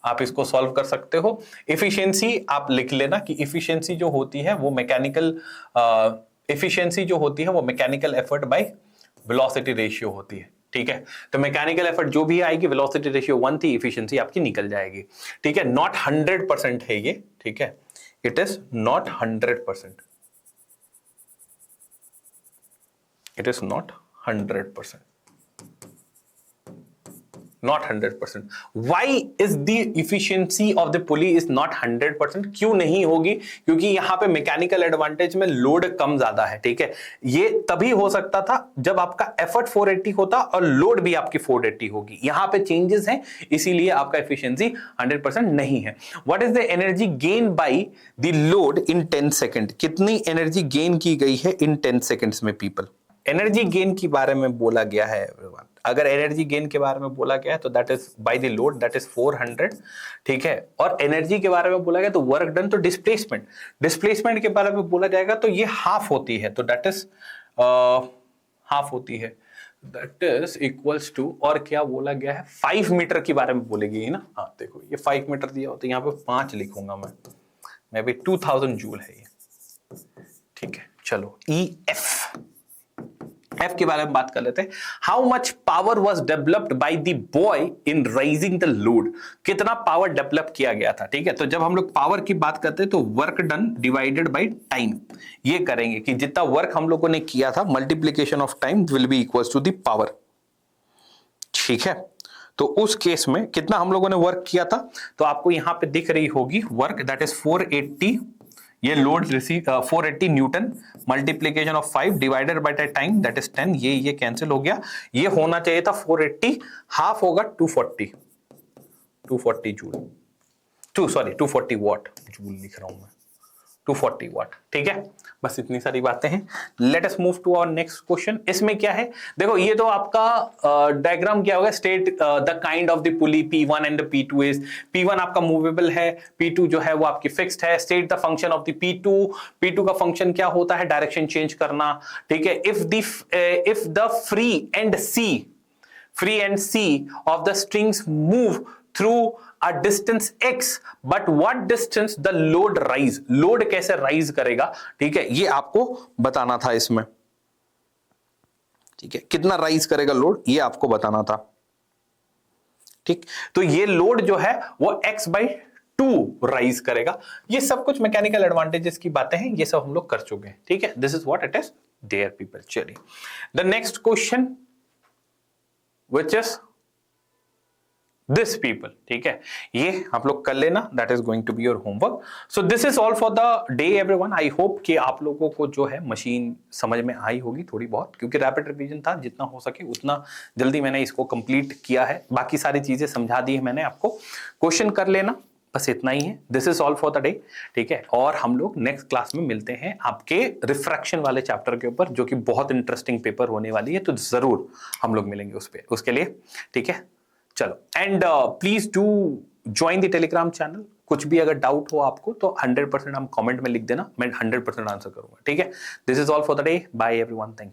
आप इसको सॉल्व कर सकते हो। इफिशियंसी आप लिख लेना कि इफिशियंसी जो होती है वो मैकेनिकल एफिशिएंसी जो होती है वो mechanical effort by velocity ratio होती है, ठीक है। तो मैकेनिकल एफर्ट जो भी आएगी, वेलोसिटी रेशियो 1 थी, एफिशिएंसी आपकी निकल जाएगी, ठीक है। नॉट 100% है ये, ठीक है, it is not 100%, it is not 100%, not 100%. Why is the efficiency of the pulley is not 100%? क्यों नहीं होगी? क्योंकि यहां पे मैकेनिकल एडवांटेज में लोड कम ज्यादा है, ठीक है। ये तभी हो सकता था जब आपका एफर्ट 480 होता और लोड भी आपकी 480 होगी। यहां पे चेंजेस हैं, इसीलिए आपका एफिशिएंसी 100% नहीं है। What is the energy gain by the load in 10 second, कितनी एनर्जी गेन की गई है इन 10 सेकेंड्स में पीपल। एनर्जी गेन के बारे में बोला गया है, अगर एनर्जी गेन के बारे में बोला गया है तो that is by the load, that is 400, ठीक है। और एनर्जी के बारे में बोला गया तो वर्क डन, तो डिस्प्लेसमेंट के बारे में बोला जाएगा तो ये हाफ होती है, तो दैट इज हाफ होती है, दैट इज इक्वल्स टू, और क्या बोला गया है 5 मीटर के बारे में बोलेगी ना। हाँ देखो ये 5 मीटर दिया होता है, यहाँ पे 5 लिखूंगा मैं भी 2000 जूल है ये, ठीक है। चलो एफ के बारे में बात कर लेते हैं। How much power was developed by the boy in rising the load, कितना पावर डेवलप किया गया था, ठीक है। तो जब हम लोग पावर की बात करते हैं तो work done divided by time, ये करेंगे कि जितना वर्क हम लोगों ने किया था multiplication of time will be equals to the power, ठीक है। तो उस केस में कितना हम लोगों ने वर्क किया था, तो आपको यहां पे दिख रही होगी वर्क, दैट इज 480 ये load receive 480 Newton multiplication of 5 divided by time that is 10, ये कैंसिल हो गया। ये होना चाहिए था 480, हाफ होगा 240 जूल, 240 वॉट, जूल लिख रहा हूं मैं, 240 वाट। ठीक है, बस इतनी सारी बातें हैं। Let us move to our next question. इसमें क्या है, देखो ये तो आपका डायग्राम क्या होगा, state the kind of the pulley P1 and P2 is, P1 आपका मूवेबल है, P2 जो है वो आपकी फिक्स्ड है। State the function of the P2 का फंक्शन क्या होता है, डायरेक्शन चेंज करना। ठीक है, if the free and C of the strings move through a distance x, but what distance the load rise, load कैसे राइज करेगा, ठीक है, ये आपको बताना था इसमें। ठीक है, कितना राइज करेगा लोड, ये आपको बताना था। ठीक, तो ये लोड जो है वो x/2 राइज करेगा। ये सब कुछ मैकेनिकल एडवांटेजेस की बातें हैं, ये सब हम लोग कर चुके हैं। ठीक है, this is what it is there people. चलिए the next question which is this people, ठीक है, ये आप लोग कर लेना, that is going to be your homework. So this is all for the day everyone. I hope कि आप लोगों को जो है मशीन समझ में आई होगी थोड़ी बहुत, क्योंकि रैपिड रिवीजन था, जितना हो सके उतना जल्दी मैंने इसको कंप्लीट किया है। बाकी सारी चीजें समझा दी है मैंने आपको, क्वेश्चन कर लेना, बस इतना ही है। This is all for the day. ठीक है, और हम लोग नेक्स्ट क्लास में मिलते हैं आपके रिफ्रैक्शन वाले चैप्टर के ऊपर, जो कि बहुत इंटरेस्टिंग पेपर होने वाली है, तो जरूर हम लोग मिलेंगे उस पे, उसके लिए। ठीक है, चलो, and please do join the Telegram channel. कुछ भी अगर डाउट हो आपको तो 100% हम कमेंट में लिख देना, मैं 100% आंसर करूंगा। ठीक है, this is all for the day, bye everyone, thank you.